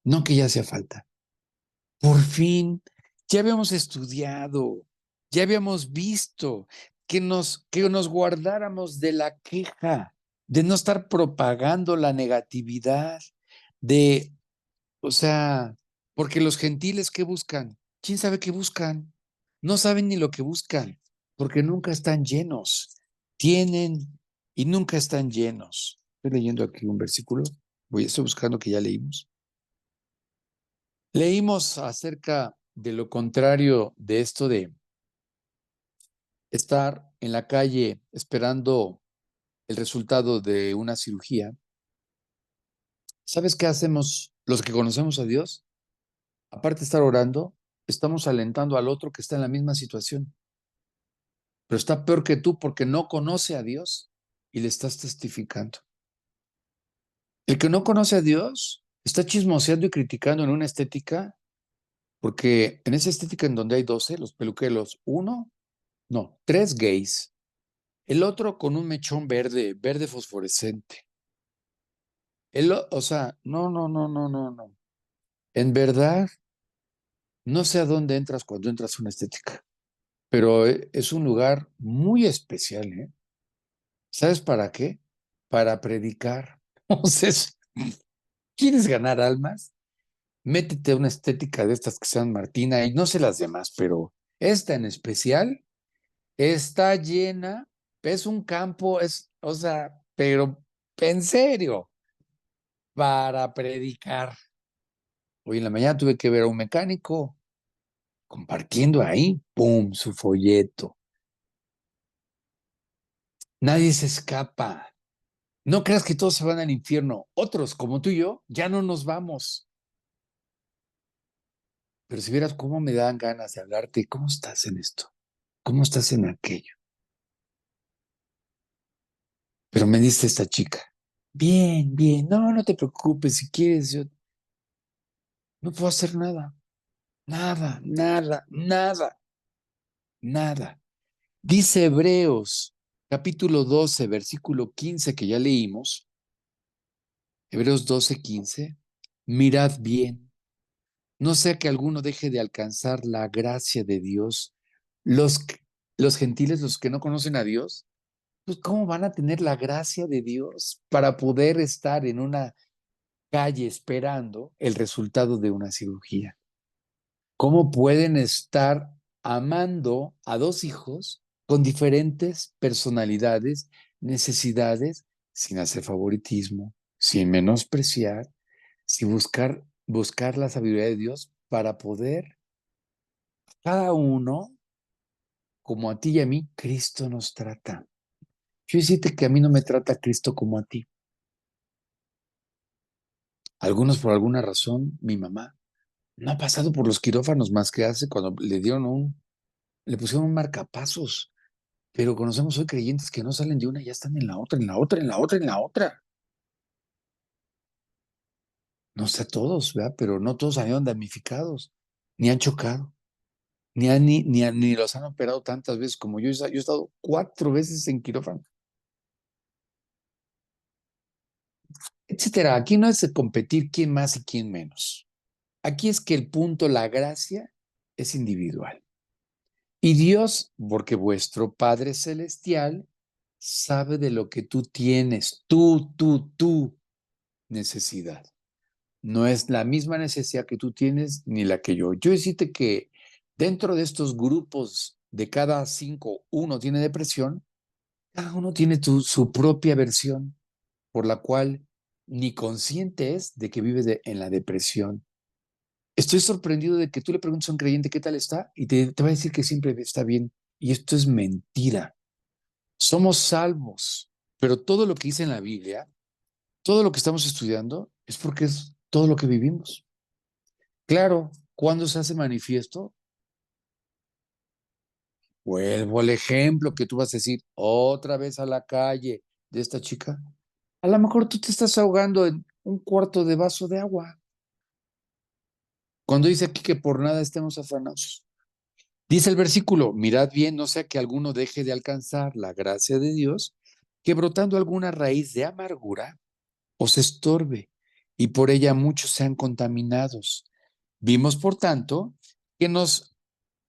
no que ya hacía falta. Por fin, ya habíamos estudiado, ya habíamos visto que nos guardáramos de la queja, de no estar propagando la negatividad, de, o sea, porque los gentiles, ¿qué buscan? ¿Quién sabe qué buscan? No saben ni lo que buscan, porque nunca están llenos. Tienen y nunca están llenos. Estoy leyendo aquí un versículo, estoy buscando que ya leímos. Leímos acerca de lo contrario de esto de estar en la calle esperando el resultado de una cirugía. ¿Sabes qué hacemos los que conocemos a Dios? Aparte de estar orando, estamos alentando al otro que está en la misma situación, pero está peor que tú porque no conoce a Dios y le estás testificando. El que no conoce a Dios está chismoseando y criticando en una estética, porque en esa estética en donde hay 12, los peluqueros, uno, no, tres gays, El otro con un mechón verde, verde fosforescente. O sea, no, no, no, no, no, no. En verdad, no sé a dónde entras cuando entras a una estética, pero es un lugar muy especial, ¿eh? ¿Sabes para qué? Para predicar. Entonces, ¿quieres ganar almas? Métete a una estética de estas que sean Martina y no sé las demás, pero esta en especial está llena, es un campo, o sea, pero en serio, para predicar. Hoy en la mañana tuve que ver a un mecánico compartiendo ahí, ¡pum!, su folleto. Nadie se escapa. No creas que todos se van al infierno. Otros, como tú y yo, ya no nos vamos. Pero si vieras cómo me dan ganas de hablarte, ¿cómo estás en esto? ¿Cómo estás en aquello? Pero me dice esta chica, bien, bien, no, no te preocupes, si quieres, yo no puedo hacer nada, nada, nada, nada, nada. Dice Hebreos, capítulo 12, versículo 15 que ya leímos, Hebreos 12:15, mirad bien, no sea que alguno deje de alcanzar la gracia de Dios. Los, los gentiles, los que no conocen a Dios, pues ¿cómo van a tener la gracia de Dios para poder estar en una calle esperando el resultado de una cirugía? ¿Cómo pueden estar amando a dos hijos con diferentes personalidades, necesidades, sin hacer favoritismo, sin menospreciar, sin buscar la sabiduría de Dios para poder, cada uno, como a ti y a mí, Cristo nos trata? Yo decirte que a mí no me trata Cristo como a ti. Algunos por alguna razón, mi mamá no ha pasado por los quirófanos más que hace cuando le pusieron un marcapasos. Pero conocemos hoy creyentes que no salen de una y ya están en la otra, en la otra, en la otra, en la otra. No sé todos, ¿verdad? Pero no todos salieron damnificados, ni han chocado, ni los han operado tantas veces como yo. Yo he estado 4 veces en quirófano, etcétera. Aquí no es de competir quién más y quién menos. Aquí es que el punto, la gracia, es individual. Y Dios, porque vuestro Padre Celestial sabe de lo que tú tienes, tú, necesidad. No es la misma necesidad que tú tienes ni la que yo. Yo decirte que dentro de estos grupos, de cada 5, uno tiene depresión, cada uno tiene su propia versión, por la cual ni consciente es de que vive en la depresión. Estoy sorprendido de que tú le preguntes a un creyente qué tal está y te va a decir que siempre está bien. Y esto es mentira. Somos salvos, pero todo lo que dice en la Biblia, todo lo que estamos estudiando, es porque es todo lo que vivimos. Claro, ¿cuándo se hace manifiesto? Vuelvo al ejemplo que tú vas a decir otra vez a la calle de esta chica. A lo mejor tú te estás ahogando en un cuarto de vaso de agua. Cuando dice aquí que por nada estemos afanosos. Dice el versículo, mirad bien, no sea que alguno deje de alcanzar la gracia de Dios, que brotando alguna raíz de amargura os estorbe, y por ella muchos sean contaminados. Vimos, por tanto, que nos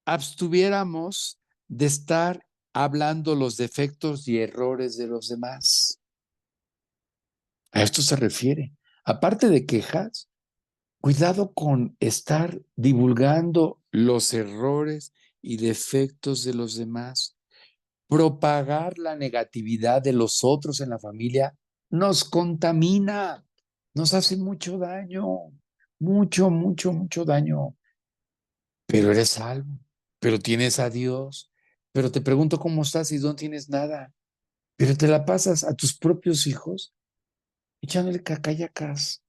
abstuviéramos de estar hablando los defectos y errores de los demás. A esto se refiere. Aparte de quejas, cuidado con estar divulgando los errores y defectos de los demás. Propagar la negatividad de los otros en la familia nos contamina, nos hace mucho daño, mucho, mucho, mucho daño. Pero eres salvo, pero tienes a Dios, pero te pregunto cómo estás y no tienes nada, pero te la pasas a tus propios hijos echándole cacayacas,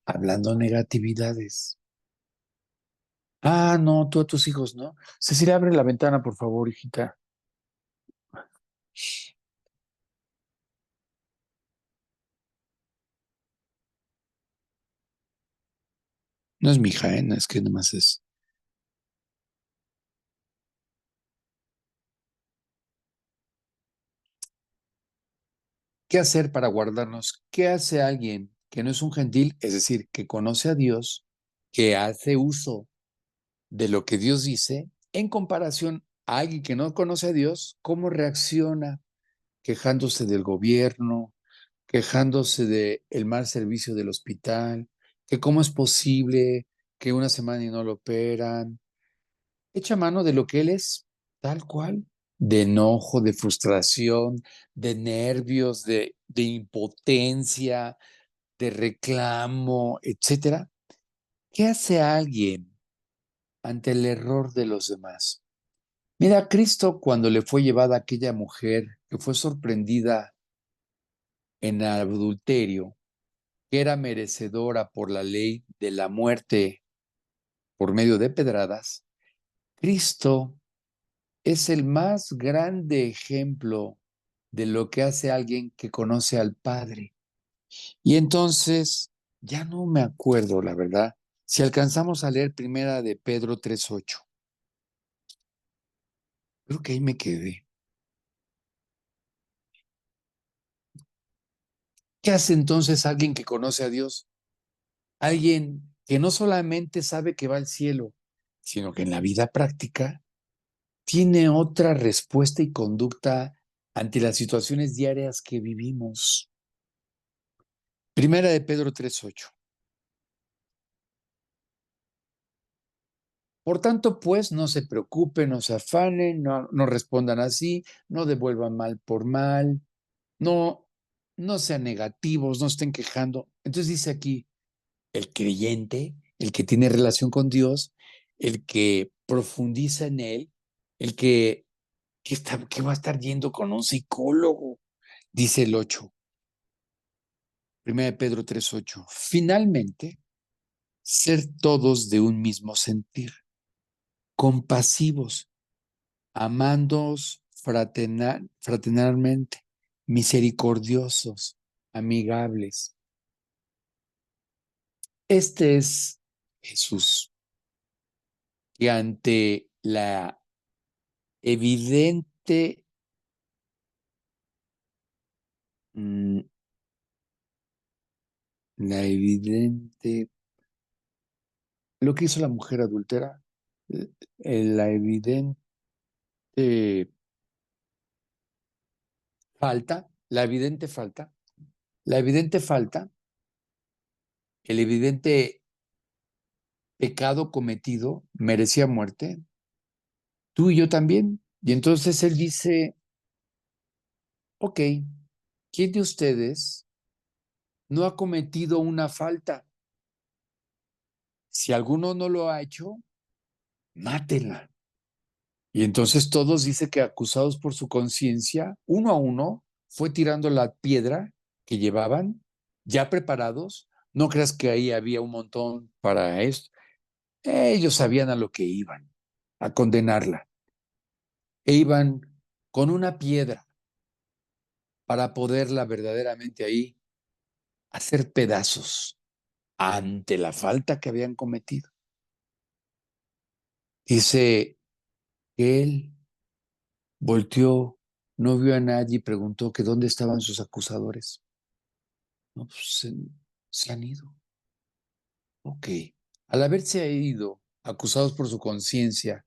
hablando negatividades. Ah, no, tú a tus hijos, ¿no? Cecilia, abre la ventana, por favor, hijita. No es mi hija, ¿eh? No, es que nomás es. ¿Qué hacer para guardarnos? ¿Qué hace alguien que no es un gentil? Es decir, que conoce a Dios, que hace uso de lo que Dios dice, en comparación a alguien que no conoce a Dios, ¿cómo reacciona? Quejándose del gobierno, quejándose del mal servicio del hospital, que cómo es posible que una semana y no lo operan. Echa mano de lo que él es, tal cual, de enojo, de frustración, de nervios, de impotencia, de reclamo, etcétera. ¿Qué hace alguien ante el error de los demás? Mira, Cristo cuando le fue llevada a aquella mujer que fue sorprendida en adulterio, que era merecedora por la ley de la muerte por medio de pedradas, Cristo es el más grande ejemplo de lo que hace alguien que conoce al Padre. Y entonces, ya no me acuerdo, la verdad, si alcanzamos a leer primera de Pedro 3:8. Creo que ahí me quedé. ¿Qué hace entonces alguien que conoce a Dios? Alguien que no solamente sabe que va al cielo, sino que en la vida práctica tiene otra respuesta y conducta ante las situaciones diarias que vivimos. Primera de Pedro 3:8. Por tanto, pues, no se preocupen, no se afanen, no respondan así, no devuelvan mal por mal, no, no sean negativos, no estén quejando. Entonces dice aquí, el creyente, el que tiene relación con Dios, el que profundiza en Él, el que va a estar yendo con un psicólogo, dice el 8, 1 Pedro 3:8. Finalmente, ser todos de un mismo sentir, compasivos, amándoos fraternalmente, misericordiosos, amigables. Este es Jesús, que ante evidente, mm, la evidente, lo que hizo la mujer adúltera, eh, la evidente falta, la evidente falta, la evidente falta, el evidente pecado cometido merecía muerte, tú y yo también. Y entonces él dice, ok, ¿quién de ustedes no ha cometido una falta? Si alguno no lo ha hecho, mátela. Y entonces todos dice que acusados por su conciencia, uno a uno, fue tirando la piedra que llevaban, ya preparados. No creas que ahí había un montón para esto. Ellos sabían a lo que iban, a condenarla. E iban con una piedra para poderla verdaderamente ahí hacer pedazos ante la falta que habían cometido. Dice que él volteó, no vio a nadie y preguntó que dónde estaban sus acusadores. No, pues se han ido. Ok. Al haberse ido, acusados por su conciencia,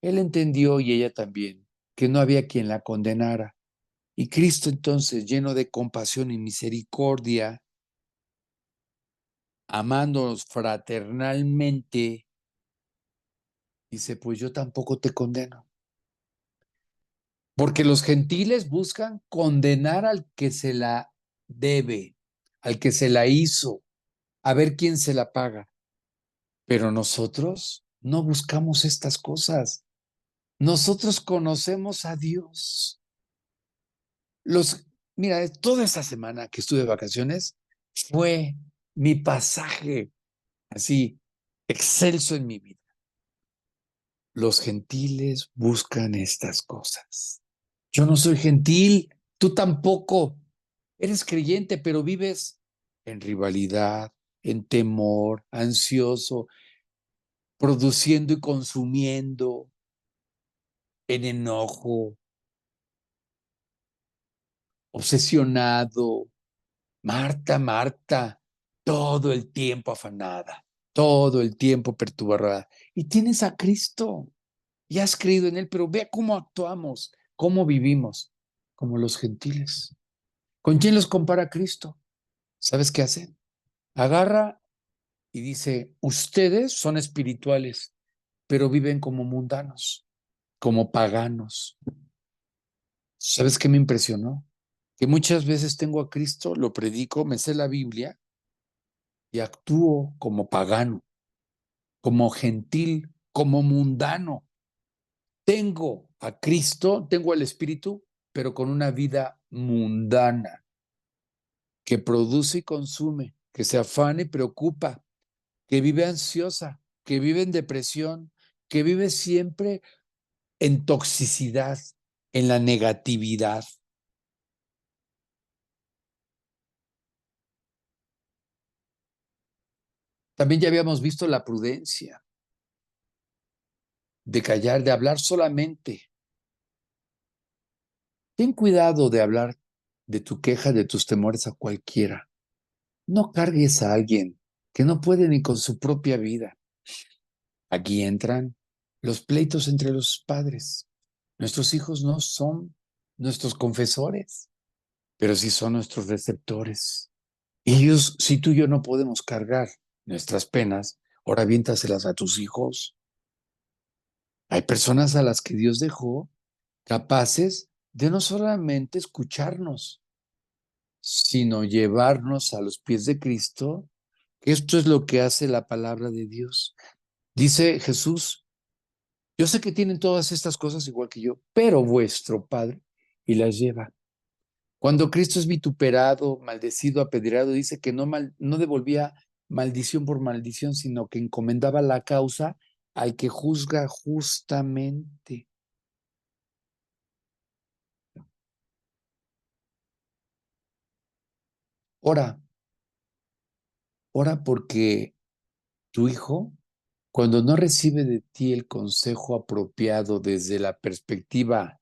él entendió y ella también que no había quien la condenara. Y Cristo entonces, lleno de compasión y misericordia, amándonos fraternalmente, dice, pues yo tampoco te condeno. Porque los gentiles buscan condenar al que se la debe, al que se la hizo, a ver quién se la paga. Pero nosotros no buscamos estas cosas. Nosotros conocemos a Dios. Los, mira, toda esta semana que estuve de vacaciones fue mi pasaje así excelso en mi vida. Los gentiles buscan estas cosas. Yo no soy gentil, tú tampoco. Eres creyente, pero vives en rivalidad, en temor, ansioso, produciendo y consumiendo, en enojo. obsesionado, Marta, Marta, todo el tiempo afanada, todo el tiempo perturbada. Y tienes a Cristo y has creído en Él, pero ve cómo actuamos, cómo vivimos, como los gentiles. ¿Con quién los compara Cristo? ¿Sabes qué hace? Agarra y dice, ustedes son espirituales, pero viven como mundanos, como paganos. ¿Sabes qué me impresionó? Que muchas veces tengo a Cristo, lo predico, me sé la Biblia y actúo como pagano, como gentil, como mundano. Tengo a Cristo, tengo al Espíritu, pero con una vida mundana que produce y consume, que se afana y preocupa, que vive ansiosa, que vive en depresión, que vive siempre en toxicidad, en la negatividad. También ya habíamos visto la prudencia de callar, de hablar solamente. Ten cuidado de hablar de tu queja, de tus temores a cualquiera. No cargues a alguien que no puede ni con su propia vida. Aquí entran los pleitos entre los padres. Nuestros hijos no son nuestros confesores, pero sí son nuestros receptores. Ellos, si tú y yo no podemos cargar nuestras penas, ahora aviéntaselas a tus hijos. Hay personas a las que Dios dejó capaces de no solamente escucharnos, sino llevarnos a los pies de Cristo. Esto es lo que hace la palabra de Dios. Dice Jesús, yo sé que tienen todas estas cosas igual que yo, pero vuestro Padre y las lleva. Cuando Cristo es vituperado, maldecido, apedreado, dice que no devolvía maldición por maldición, sino que encomendaba la causa al que juzga justamente. Ora, ora porque tu hijo, cuando no recibe de ti el consejo apropiado desde la perspectiva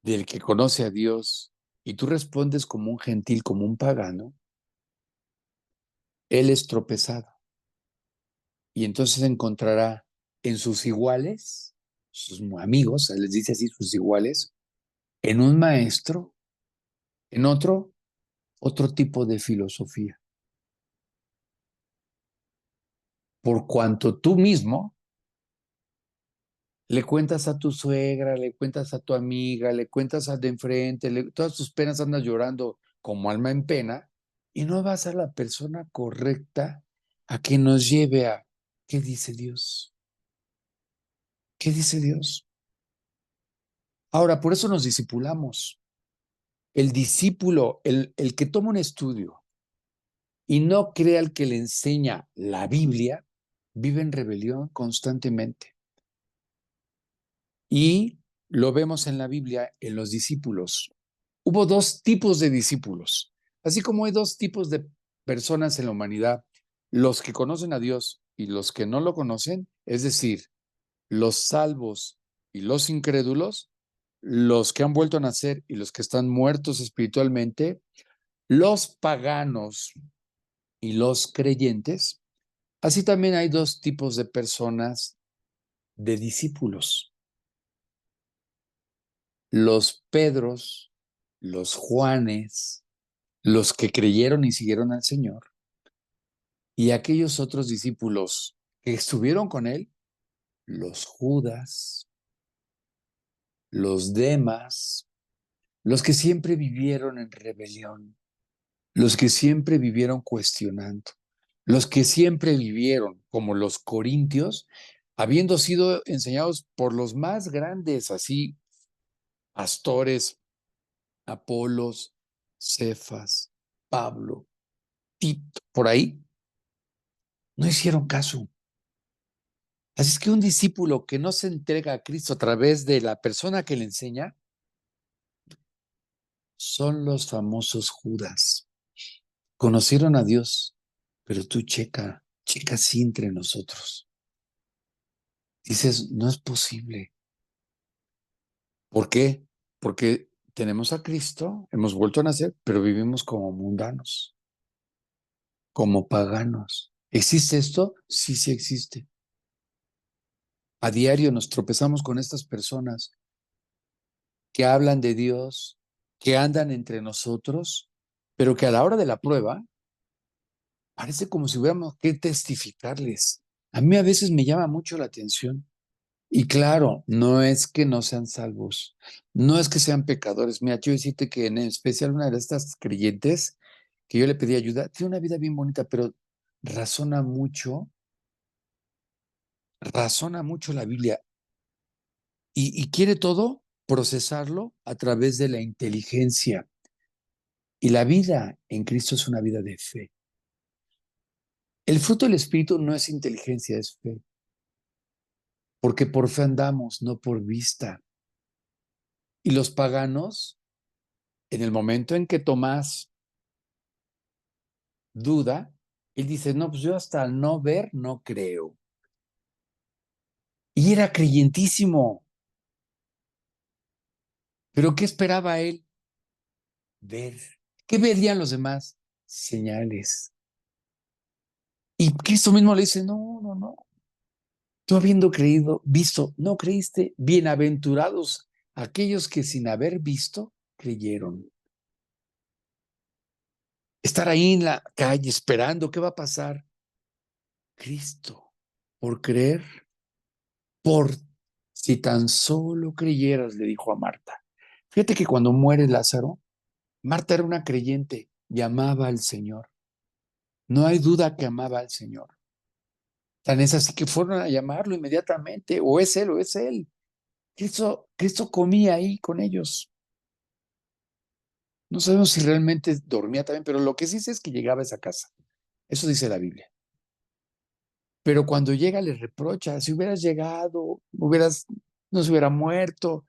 del que conoce a Dios, y tú respondes como un gentil, como un pagano, él es tropezado. Y entonces encontrará en sus iguales, sus amigos, les dice así, sus iguales, en un maestro, en otro tipo de filosofía. Por cuanto tú mismo le cuentas a tu suegra, le cuentas a tu amiga, le cuentas al de enfrente, todas tus penas andas llorando como alma en pena y no vas a la persona correcta a que nos lleve a, ¿qué dice Dios? ¿Qué dice Dios? Ahora, por eso nos discipulamos. El discípulo, el que toma un estudio y no crea al que le enseña la Biblia, vive en rebelión constantemente. Y lo vemos en la Biblia, en los discípulos. Hubo dos tipos de discípulos, así como hay dos tipos de personas en la humanidad, los que conocen a Dios y los que no lo conocen, es decir, los salvos y los incrédulos, los que han vuelto a nacer y los que están muertos espiritualmente, los paganos y los creyentes. Así también hay dos tipos de personas de discípulos, los Pedros, los Juanes, los que creyeron y siguieron al Señor, y aquellos otros discípulos que estuvieron con él, los Judas, los Demas, los que siempre vivieron en rebelión, los que siempre vivieron cuestionando, los que siempre vivieron como los corintios, habiendo sido enseñados por los más grandes, así, pastores, Apolos, Cefas, Pablo, Tito, por ahí, no hicieron caso. Así es que un discípulo que no se entrega a Cristo a través de la persona que le enseña, son los famosos Judas. Conocieron a Dios, pero tú checa así entre nosotros. Dices, no es posible. ¿Por qué? Porque tenemos a Cristo, hemos vuelto a nacer, pero vivimos como mundanos, como paganos. ¿Existe esto? Sí, sí existe. A diario nos tropezamos con estas personas que hablan de Dios, que andan entre nosotros, pero que a la hora de la prueba parece como si hubiéramos que testificarles. A mí a veces me llama mucho la atención. Y claro, no es que no sean salvos, no es que sean pecadores. Mira, quiero decirte que en especial una de estas creyentes que yo le pedí ayuda, tiene una vida bien bonita, pero razona mucho, razona mucho la Biblia y quiere todo procesarlo a través de la inteligencia. Y la vida en Cristo es una vida de fe. El fruto del Espíritu no es inteligencia, es fe, porque por fe andamos, no por vista. Y los paganos, en el momento en que Tomás duda, él dice, no, pues yo hasta no ver, no creo. Y era creyentísimo. Pero ¿qué esperaba él? Ver. ¿Qué verían los demás? Señales. Y Cristo mismo le dice, no, no, no. Tú habiendo creído, visto, no creíste. Bienaventurados aquellos que sin haber visto, creyeron. Estar ahí en la calle esperando, ¿qué va a pasar? Cristo, por creer, por si tan solo creyeras, le dijo a Marta. Fíjate que cuando muere Lázaro, Marta era una creyente y amaba al Señor. No hay duda que amaba al Señor. Tan es así que fueron a llamarlo inmediatamente, o es él, o es él. Cristo comía ahí con ellos. No sabemos si realmente dormía también, pero lo que sí sé es que llegaba a esa casa. Eso dice la Biblia. Pero cuando llega le reprocha, si hubieras llegado, no se hubiera muerto.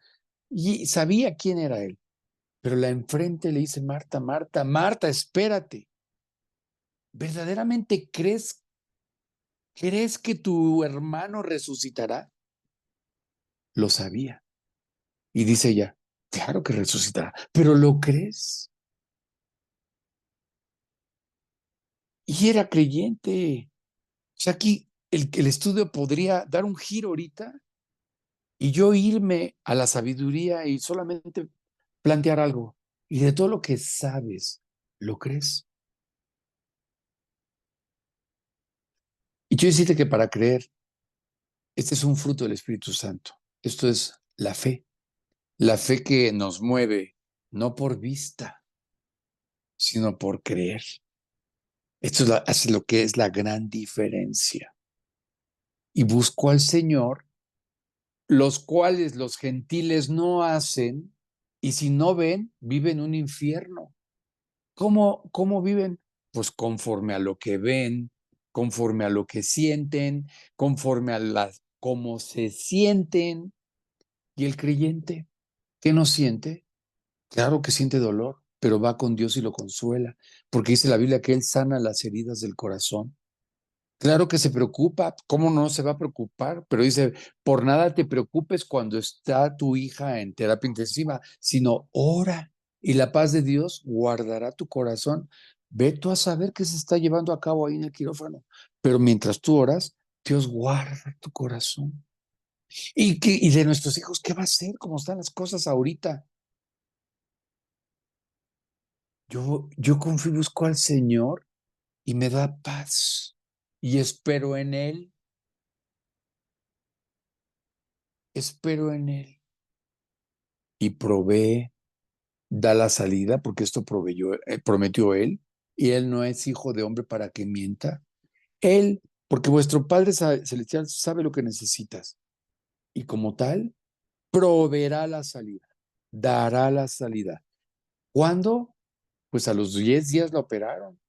Y sabía quién era él. Pero la enfrente le dice, Marta, Marta, Marta, espérate. ¿Verdaderamente crees que tu hermano resucitará? Lo sabía. Y dice ella, claro que resucitará, pero ¿lo crees? Y era creyente. O sea, aquí el estudio podría dar un giro ahorita y yo irme a la sabiduría y solamente plantear algo. Y de todo lo que sabes, ¿lo crees? Y quiero decirte que para creer, este es un fruto del Espíritu Santo. Esto es la fe. La fe que nos mueve, no por vista, sino por creer. Esto hace lo que es la gran diferencia. Y buscó al Señor, los cuales los gentiles no hacen, y si no ven, viven un infierno. ¿Cómo viven? Pues conforme a lo que ven, conforme a lo que sienten, conforme a cómo se sienten. Y el creyente, ¿qué no siente? Claro que siente dolor, pero va con Dios y lo consuela, porque dice la Biblia que Él sana las heridas del corazón. Claro que se preocupa, ¿cómo no se va a preocupar? Pero dice, por nada te preocupes cuando está tu hija en terapia intensiva, sino ora y la paz de Dios guardará tu corazón. Ve tú a saber qué se está llevando a cabo ahí en el quirófano, pero mientras tú oras, Dios guarda tu corazón. ¿Y de nuestros hijos qué va a hacer? ¿Cómo están las cosas ahorita? Yo confío y busco al Señor y me da paz y espero en Él y provee, da la salida porque esto prometió Él y Él no es hijo de hombre para que mienta. Él, porque vuestro Padre Celestial sabe lo que necesitas y como tal, proveerá la salida, dará la salida. ¿Cuándo? Pues a los 10 días la operaron.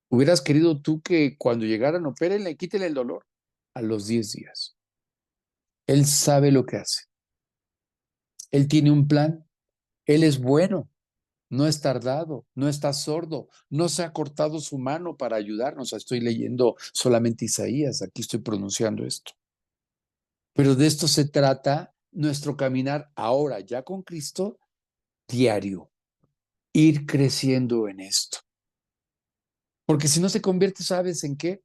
Hubieras querido tú que cuando llegaran, opérenle, quítele el dolor a los 10 días. Él sabe lo que hace. Él tiene un plan. Él es bueno. No es tardado. No está sordo. No se ha cortado su mano para ayudarnos. Estoy leyendo solamente Isaías. Aquí estoy pronunciando esto. Pero de esto se trata nuestro caminar ahora ya con Cristo diario, ir creciendo en esto. Porque si no se convierte, ¿sabes en qué?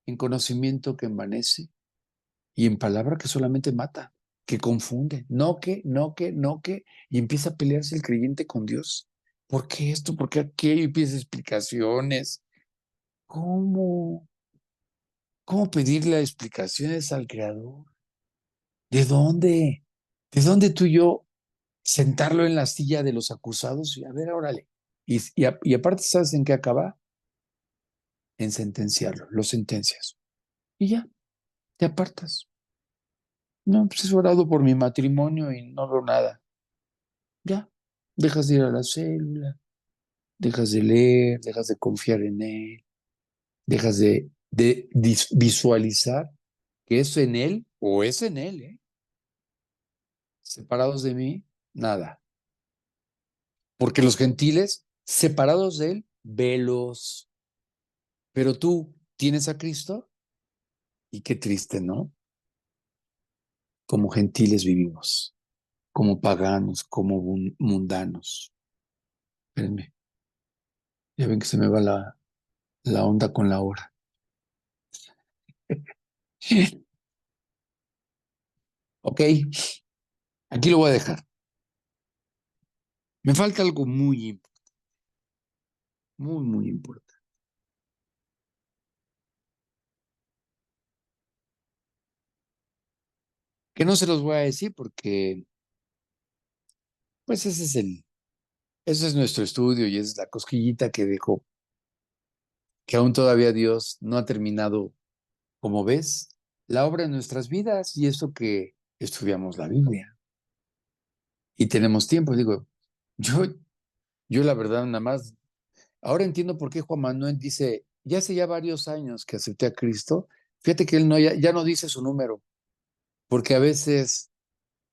En conocimiento que envanece y en palabra que solamente mata, que confunde. No que, y empieza a pelearse el creyente con Dios. ¿Por qué esto? ¿Por qué aquello? Y empieza explicaciones. ¿Cómo? ¿Cómo pedirle explicaciones al Creador? ¿De dónde? ¿De dónde tú y yo sentarlo en la silla de los acusados? Y a ver, órale. Y aparte, ¿sabes en qué acaba? En sentenciarlo, lo sentencias. Y ya, te apartas. No, pues he orado por mi matrimonio y no veo nada. Ya, dejas de ir a la célula, dejas de leer, dejas de confiar en él, dejas de visualizar que es en él o es en él, ¿eh? Separados de mí, nada. Porque los gentiles, separados de él, velos. Pero tú tienes a Cristo y qué triste, ¿no? Como gentiles vivimos, como paganos, como mundanos. Espérenme, ya ven que se me va la onda con la hora. Ok, aquí lo voy a dejar. Me falta algo muy importante. Que no se los voy a decir porque, pues ese es nuestro estudio y es la cosquillita que dejó, que aún todavía Dios no ha terminado, como ves, la obra en nuestras vidas y esto que estudiamos la Biblia y tenemos tiempo. Digo, yo, yo la verdad nada más, ahora entiendo por qué Juan Manuel dice, ya hace ya varios años que acepté a Cristo. Fíjate que él no, ya no dice su número, porque a veces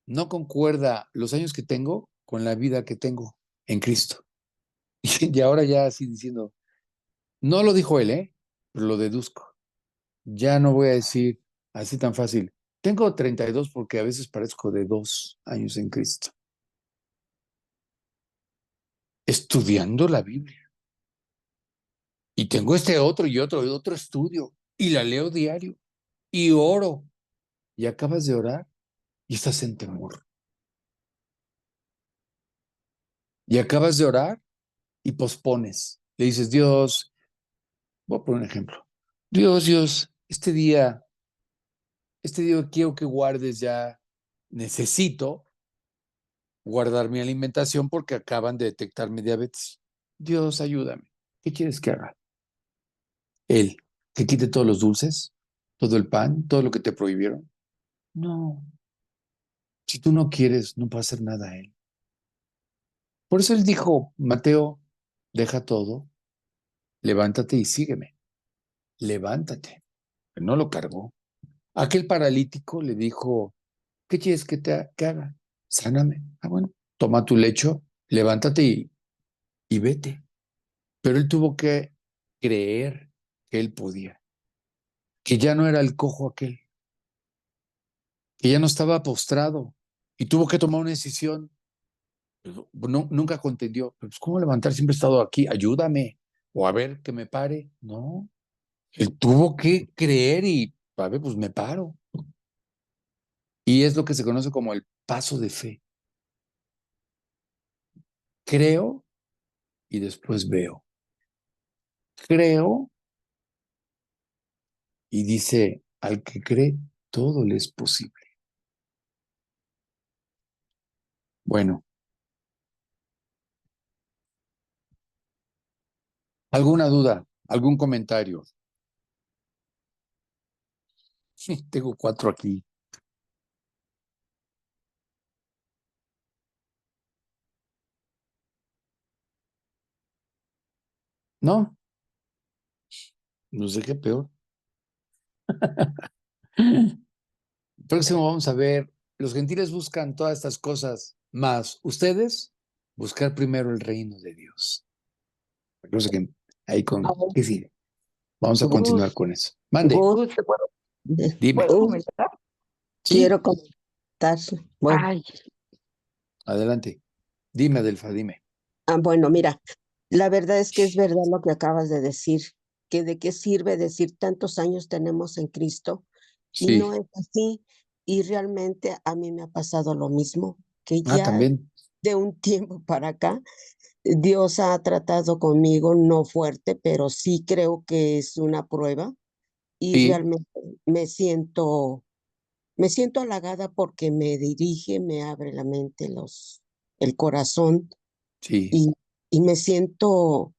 no concuerda los años que tengo con la vida que tengo en Cristo. Y ahora ya así diciendo, no lo dijo él, ¿eh? Pero lo deduzco. Ya no voy a decir así tan fácil. Tengo 32 porque a veces parezco de 2 años en Cristo. Estudiando la Biblia. Y tengo este otro y otro estudio. Y la leo diario. Y oro. Y acabas de orar y estás en temor. Y acabas de orar y pospones. Le dices, Dios, voy a poner un ejemplo. Dios, este día quiero que guardes ya, necesito guardar mi alimentación porque acaban de detectarme diabetes. Dios, ayúdame. ¿Qué quieres que haga? Él, que quite todos los dulces, todo el pan, todo lo que te prohibieron. No, si tú no quieres, no puede hacer nada a él. Por eso él dijo, Mateo, deja todo, levántate y sígueme. Levántate. No lo cargó. Aquel paralítico le dijo, ¿qué quieres que haga? Sáname. Ah, bueno, toma tu lecho, levántate y vete. Pero él tuvo que creer que él podía, que ya no era el cojo aquel, que ya no estaba postrado y tuvo que tomar una decisión. Pero nunca contendió. Pues, ¿cómo levantar? Siempre he estado aquí, ayúdame o a ver que me pare. No, él tuvo que creer y, a ver, pues me paro. Y es lo que se conoce como el paso de fe. Creo y después veo. Creo y dice, al que cree, todo le es posible. Bueno, ¿alguna duda? ¿Algún comentario? Sí, tengo 4 aquí. No, no sé qué peor. Próximo vamos a ver, los gentiles buscan todas estas cosas, más ustedes buscar primero el reino de Dios. No sé qué, ahí con, ¿qué sigue? Vamos a continuar Gus, con eso. Mande, Gus, dime, ¿puedo comentar? sí, quiero comentar. Bueno, Ay, adelante. Dime, Adelfa, dime. Bueno, mira, la verdad es que es verdad lo que acabas de decir, que de qué sirve decir tantos años tenemos en Cristo y no Sí. es así. Y realmente a mí me ha pasado lo mismo, que Ah, ya también. de un tiempo para acá, Dios ha tratado conmigo, no fuerte, pero sí creo que es una prueba y Sí, realmente me siento halagada porque me dirige, me abre la mente, el corazón sí. y, y me siento,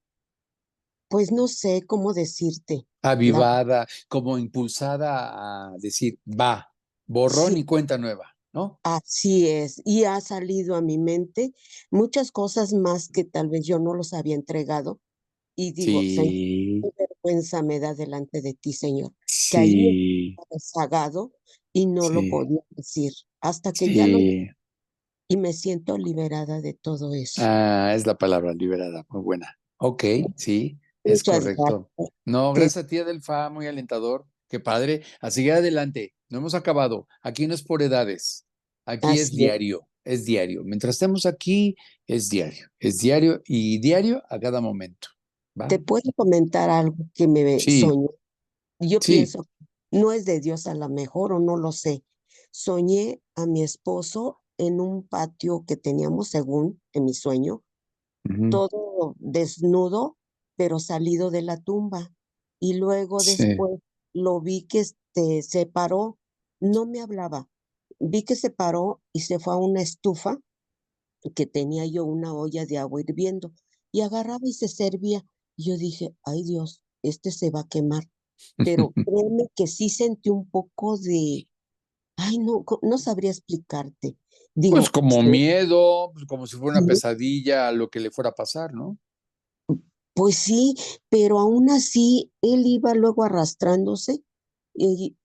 pues no sé cómo decirte. La, Avivada, como impulsada a decir, va, borrón sí, y cuenta nueva, ¿no? así es. Y ha salido a mi mente muchas cosas más que tal vez yo no los había entregado. Y digo, Señor, qué Sí, vergüenza me da delante de ti, Señor, que allí sí, estaba rezagado y no lo sí, podía decir hasta que ya lo sí. y me siento liberada de todo eso. Ah, es la palabra liberada, muy buena. Ok, sí, es Muchas correcto. gracias. No, Te- gracias a ti, Adelfa, muy alentador. Qué padre. A seguir adelante. No hemos acabado. Aquí no es por edades. Aquí es Así es. diario, es diario. Mientras estemos aquí, es diario y diario a cada momento. Te ¿Va? puedo comentar algo que me Sí, soñé. Yo sí. pienso, no es de Dios a lo mejor o no lo sé. Soñé a mi esposo en un patio que teníamos, según en mi sueño, Ujú, todo desnudo, pero salido de la tumba. Y luego sí. después lo vi que se paró, no me hablaba. Vi que se paró y se fue a una estufa que tenía yo una olla de agua hirviendo y agarraba y se servía. Y yo dije, ay Dios, este se va a quemar. Pero créeme que sí sentí un poco de, ay no, no sabría explicarte. Pues Digo, como sí, miedo, pues como si fuera una sí, pesadilla a lo que le fuera a pasar, ¿no? pues sí, pero aún así él iba luego arrastrándose y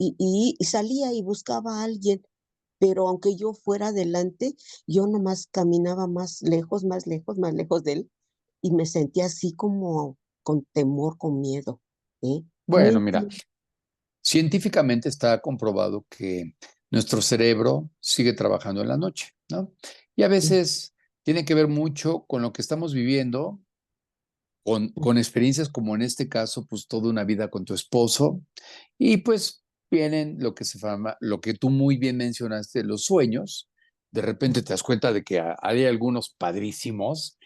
salía y buscaba a alguien, pero aunque yo fuera adelante, yo nomás caminaba más lejos, más lejos, más lejos de él y me sentía así como con temor, con miedo, ¿eh? No Bueno, mira, entiendo. científicamente está comprobado que nuestro cerebro sigue trabajando en la noche, ¿no? Y a veces tiene que ver mucho con lo que estamos viviendo, con experiencias como en este caso, pues toda una vida con tu esposo, y pues vienen lo que se llama, lo que tú muy bien mencionaste, los sueños. De repente te das cuenta de que hay algunos padrísimos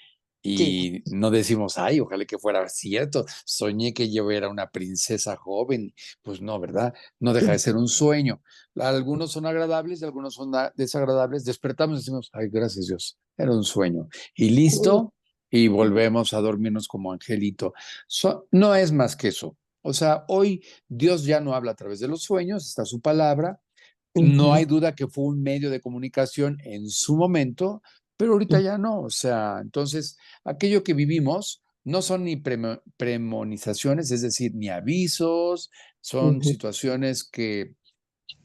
Sí. y no decimos, ay, ojalá que fuera cierto, soñé que yo era una princesa joven. Pues no, ¿verdad? No deja de ser un sueño. Algunos son agradables y algunos son desagradables. Despertamos y decimos, ay, gracias Dios, era un sueño. Y listo, y volvemos a dormirnos como angelito. No es más que eso. O sea, hoy Dios ya no habla a través de los sueños, está su palabra. No Ujú, hay duda que fue un medio de comunicación en su momento, pero ahorita ya no. O sea, entonces, aquello que vivimos no son ni premonizaciones, es decir, ni avisos, son ujú, situaciones que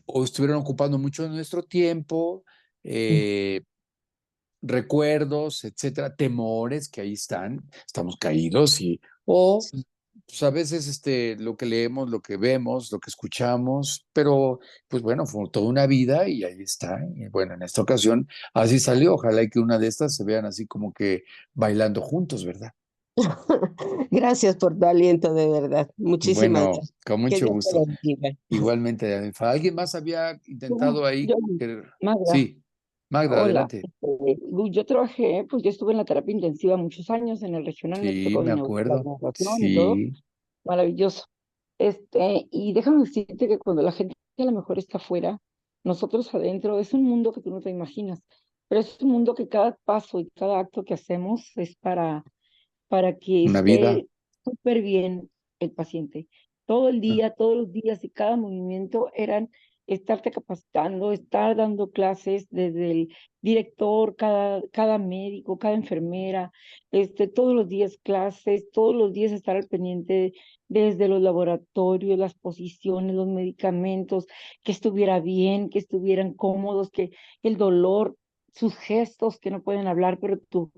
o estuvieron ocupando mucho de nuestro tiempo, ujú, eh, recuerdos, etcétera, temores que ahí están, estamos caídos o sí. pues a veces lo que leemos, lo que vemos, lo que escuchamos, pero pues bueno, fue toda una vida y ahí está. Y bueno, en esta ocasión así salió. Ojalá y que una de estas se vean así como que bailando juntos, ¿verdad? Gracias por tu aliento, de verdad. Muchísimas Bueno, gracias. con Que mucho Dios te gusto. bendiga. Igualmente, Adolfo. ¿Alguien más había intentado ahí? Yo, Magda, Sí, Magda, hola. adelante. Yo trabajé, pues yo estuve en la terapia intensiva muchos años, en el regional me Sí, tocó me la acuerdo. narración y todo, Sí, maravilloso. Y déjame decirte que cuando la gente a lo mejor está afuera, nosotros adentro, es un mundo que tú no te imaginas, pero es un mundo que cada paso y cada acto que hacemos es para que una vida. esté súper bien el paciente. Todo el día, todos los días y cada movimiento eran estarte capacitando, estar dando clases desde el director, cada médico, cada enfermera, todos los días clases, todos los días estar al pendiente desde los laboratorios, las posiciones, los medicamentos, que estuviera bien, que estuvieran cómodos, que el dolor, sus gestos que no pueden hablar, pero tu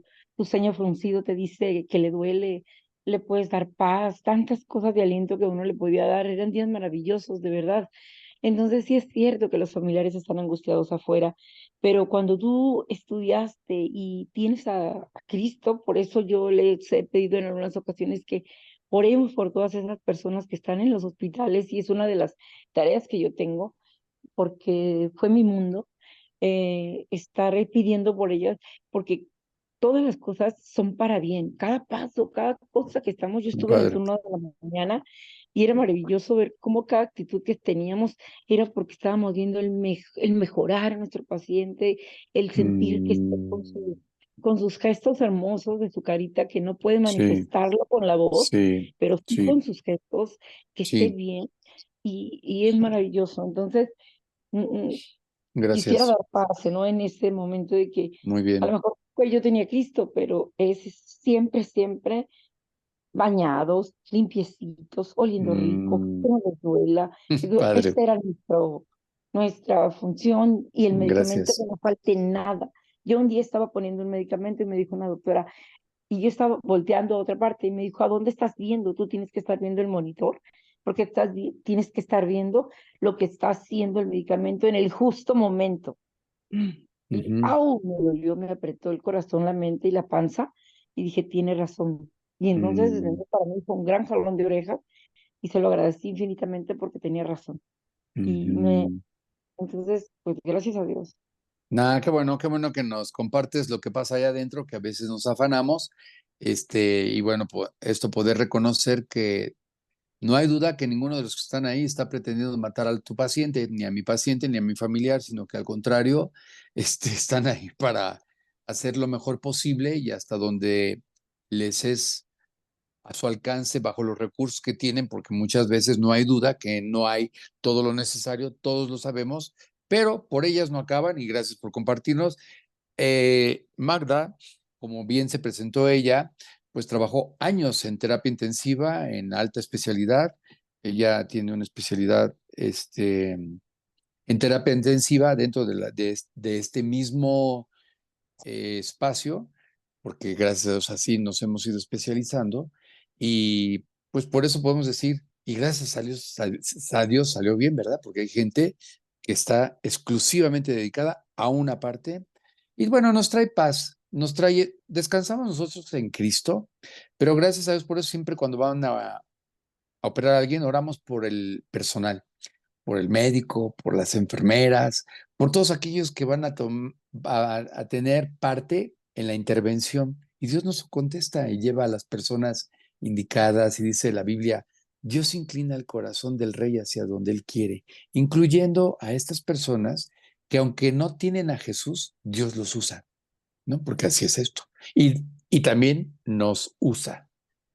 ceño fruncido te dice que le duele, le puedes dar paz, tantas cosas de aliento que uno le podía dar, eran días maravillosos, de verdad. Entonces sí es cierto que los familiares están angustiados afuera, pero cuando tú estudiaste y tienes a Cristo, por eso yo les he pedido en algunas ocasiones que oremos por todas esas personas que están en los hospitales, y es una de las tareas que yo tengo, porque fue mi mundo, estaré pidiendo por ellas, porque todas las cosas son para bien, cada paso, cada cosa que estamos. Yo Qué estuve en el padre. turno de la mañana y era maravilloso ver cómo cada actitud que teníamos era porque estábamos viendo el mejorar a nuestro paciente, el sentir que está Mm, con sus gestos hermosos de su carita, que no puede sí, manifestarlo con la voz, sí, pero sí sí, con sus gestos, que esté sí. bien, y es maravilloso. Entonces, mm, mm, quisiera Gracias. dar pase, ¿no? En ese momento de que Muy a lo bien. mejor pues yo tenía Cristo, pero es siempre, siempre bañados, limpiecitos, oliendo rico, Mm, que no les duela. Digo, padre. esa era nuestra función, y el medicamento que Gracias. no falte nada. Yo un día estaba poniendo un medicamento y me dijo una doctora, y yo estaba volteando a otra parte y me dijo, ¿a dónde estás viendo? Tú tienes que estar viendo el monitor, porque tienes que estar viendo lo que está haciendo el medicamento en el justo momento. Y Ujú. ¡au! Me dolió, me apretó el corazón, la mente y la panza, y dije, tiene razón. Y entonces desde Mm, entonces para mí fue un gran jalón de orejas, y se lo agradecí infinitamente porque tenía razón. Y ujú. entonces, pues gracias a Dios. Nada, qué bueno que nos compartes lo que pasa allá adentro, que a veces nos afanamos, y bueno, esto poder reconocer que no hay duda que ninguno de los que están ahí está pretendiendo matar a tu paciente, ni a mi paciente, ni a mi familiar, sino que al contrario, están ahí para hacer lo mejor posible y hasta donde les es a su alcance bajo los recursos que tienen, porque muchas veces no hay duda que no hay todo lo necesario, todos lo sabemos, pero por ellas no acaban y gracias por compartirnos. Magda, como bien se presentó ella, pues trabajó años en terapia intensiva, en alta especialidad. Ella tiene una especialidad en terapia intensiva dentro de este mismo espacio, porque gracias a Dios así nos hemos ido especializando y pues por eso podemos decir, y gracias a Dios salió bien, ¿verdad? Porque hay gente que está exclusivamente dedicada a una parte y bueno, nos trae paz, nos trae, descansamos nosotros en Cristo, pero gracias a Dios por eso siempre cuando van a operar a alguien oramos por el personal, por el médico, por las enfermeras, por todos aquellos que van a tener parte en la intervención. Y Dios nos contesta y lleva a las personas indicadas y dice la Biblia, Dios inclina el corazón del rey hacia donde él quiere, incluyendo a estas personas que aunque no tienen a Jesús, Dios los usa, ¿no? Porque así es esto. Y también nos usa.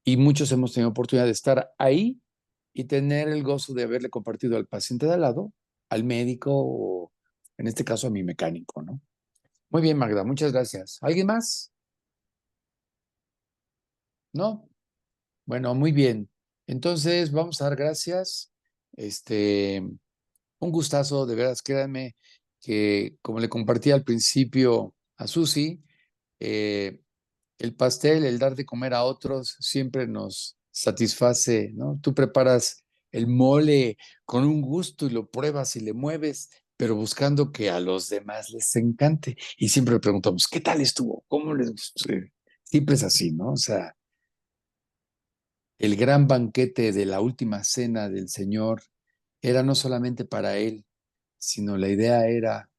Y muchos hemos tenido oportunidad de estar ahí y tener el gozo de haberle compartido al paciente de al lado, al médico o en este caso a mi mecánico, ¿no? Muy bien, Magda, muchas gracias. ¿Alguien más? ¿No? Bueno, muy bien. Entonces, vamos a dar gracias. Este, un gustazo, de veras, créanme que como le compartí al principio a Susi, eh, el pastel, el dar de comer a otros, siempre nos satisface, ¿no? Tú preparas el mole con un gusto y lo pruebas y le mueves, pero buscando que a los demás les encante. Y siempre le preguntamos, ¿qué tal estuvo? ¿Cómo les gustó? Siempre es así, ¿no? O sea, el gran banquete de la última cena del Señor era no solamente para Él, sino la idea era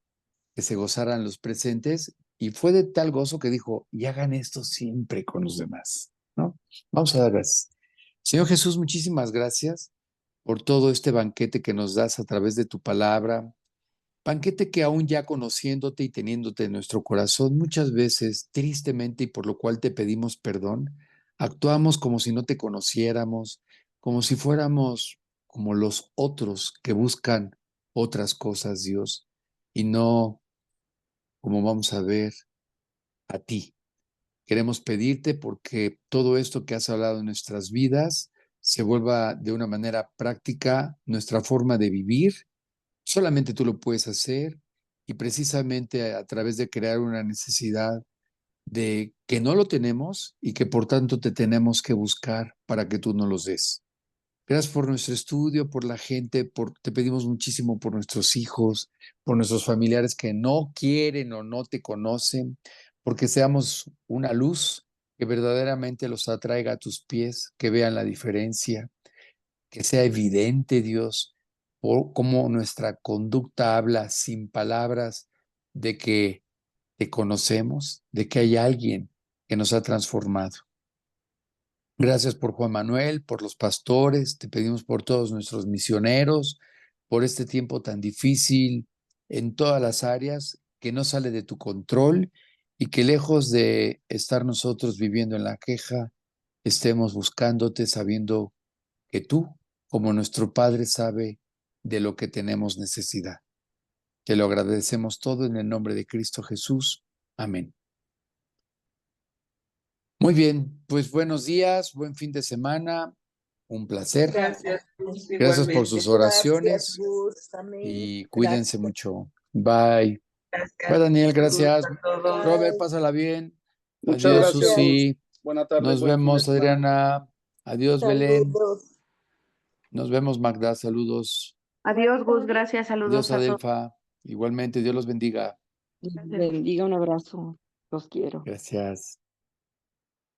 que se gozaran los presentes y fue de tal gozo que dijo, y hagan esto siempre con los demás, ¿no? Vamos a dar gracias. Señor Jesús, muchísimas gracias por todo este banquete que nos das a través de tu palabra, banquete que aún ya conociéndote y teniéndote en nuestro corazón, muchas veces, tristemente y por lo cual te pedimos perdón, actuamos como si no te conociéramos, como si fuéramos como los otros que buscan otras cosas, Dios, y no como vamos a ver a ti. Queremos pedirte porque todo esto que has hablado en nuestras vidas se vuelva de una manera práctica nuestra forma de vivir. Solamente tú lo puedes hacer y precisamente a través de crear una necesidad de que no lo tenemos y que por tanto te tenemos que buscar para que tú nos los des. Gracias por nuestro estudio, por la gente, te pedimos muchísimo por nuestros hijos, por nuestros familiares que no quieren o no te conocen, porque seamos una luz que verdaderamente los atraiga a tus pies, que vean la diferencia, que sea evidente, Dios, por cómo nuestra conducta habla sin palabras de que te conocemos, de que hay alguien que nos ha transformado. Gracias por Juan Manuel, por los pastores, te pedimos por todos nuestros misioneros, por este tiempo tan difícil en todas las áreas, que no sale de tu control y que lejos de estar nosotros viviendo en la queja, estemos buscándote sabiendo que tú, como nuestro Padre, sabe de lo que tenemos necesidad. Te lo agradecemos todo en el nombre de Cristo Jesús. Amén. Muy bien, pues buenos días, buen fin de semana, un placer. Gracias, Gracias por sus oraciones Gracias, Gus, amén. y cuídense Gracias. mucho. Bye. Gracias. Bye, Daniel, Gus, gracias. a todos. Robert, pásala bien. Muchas Adiós, gracias, Gus. Susi. Buena tarde, Nos buen fin de vemos, semana. Adriana. Adiós, Belén. Saludos. Nos vemos, Magda. Saludos. Adiós, Gus, gracias, saludos Adiós, a todos. Adelfa. Igualmente, Dios los bendiga. Les bendiga, un abrazo. Los quiero. Gracias.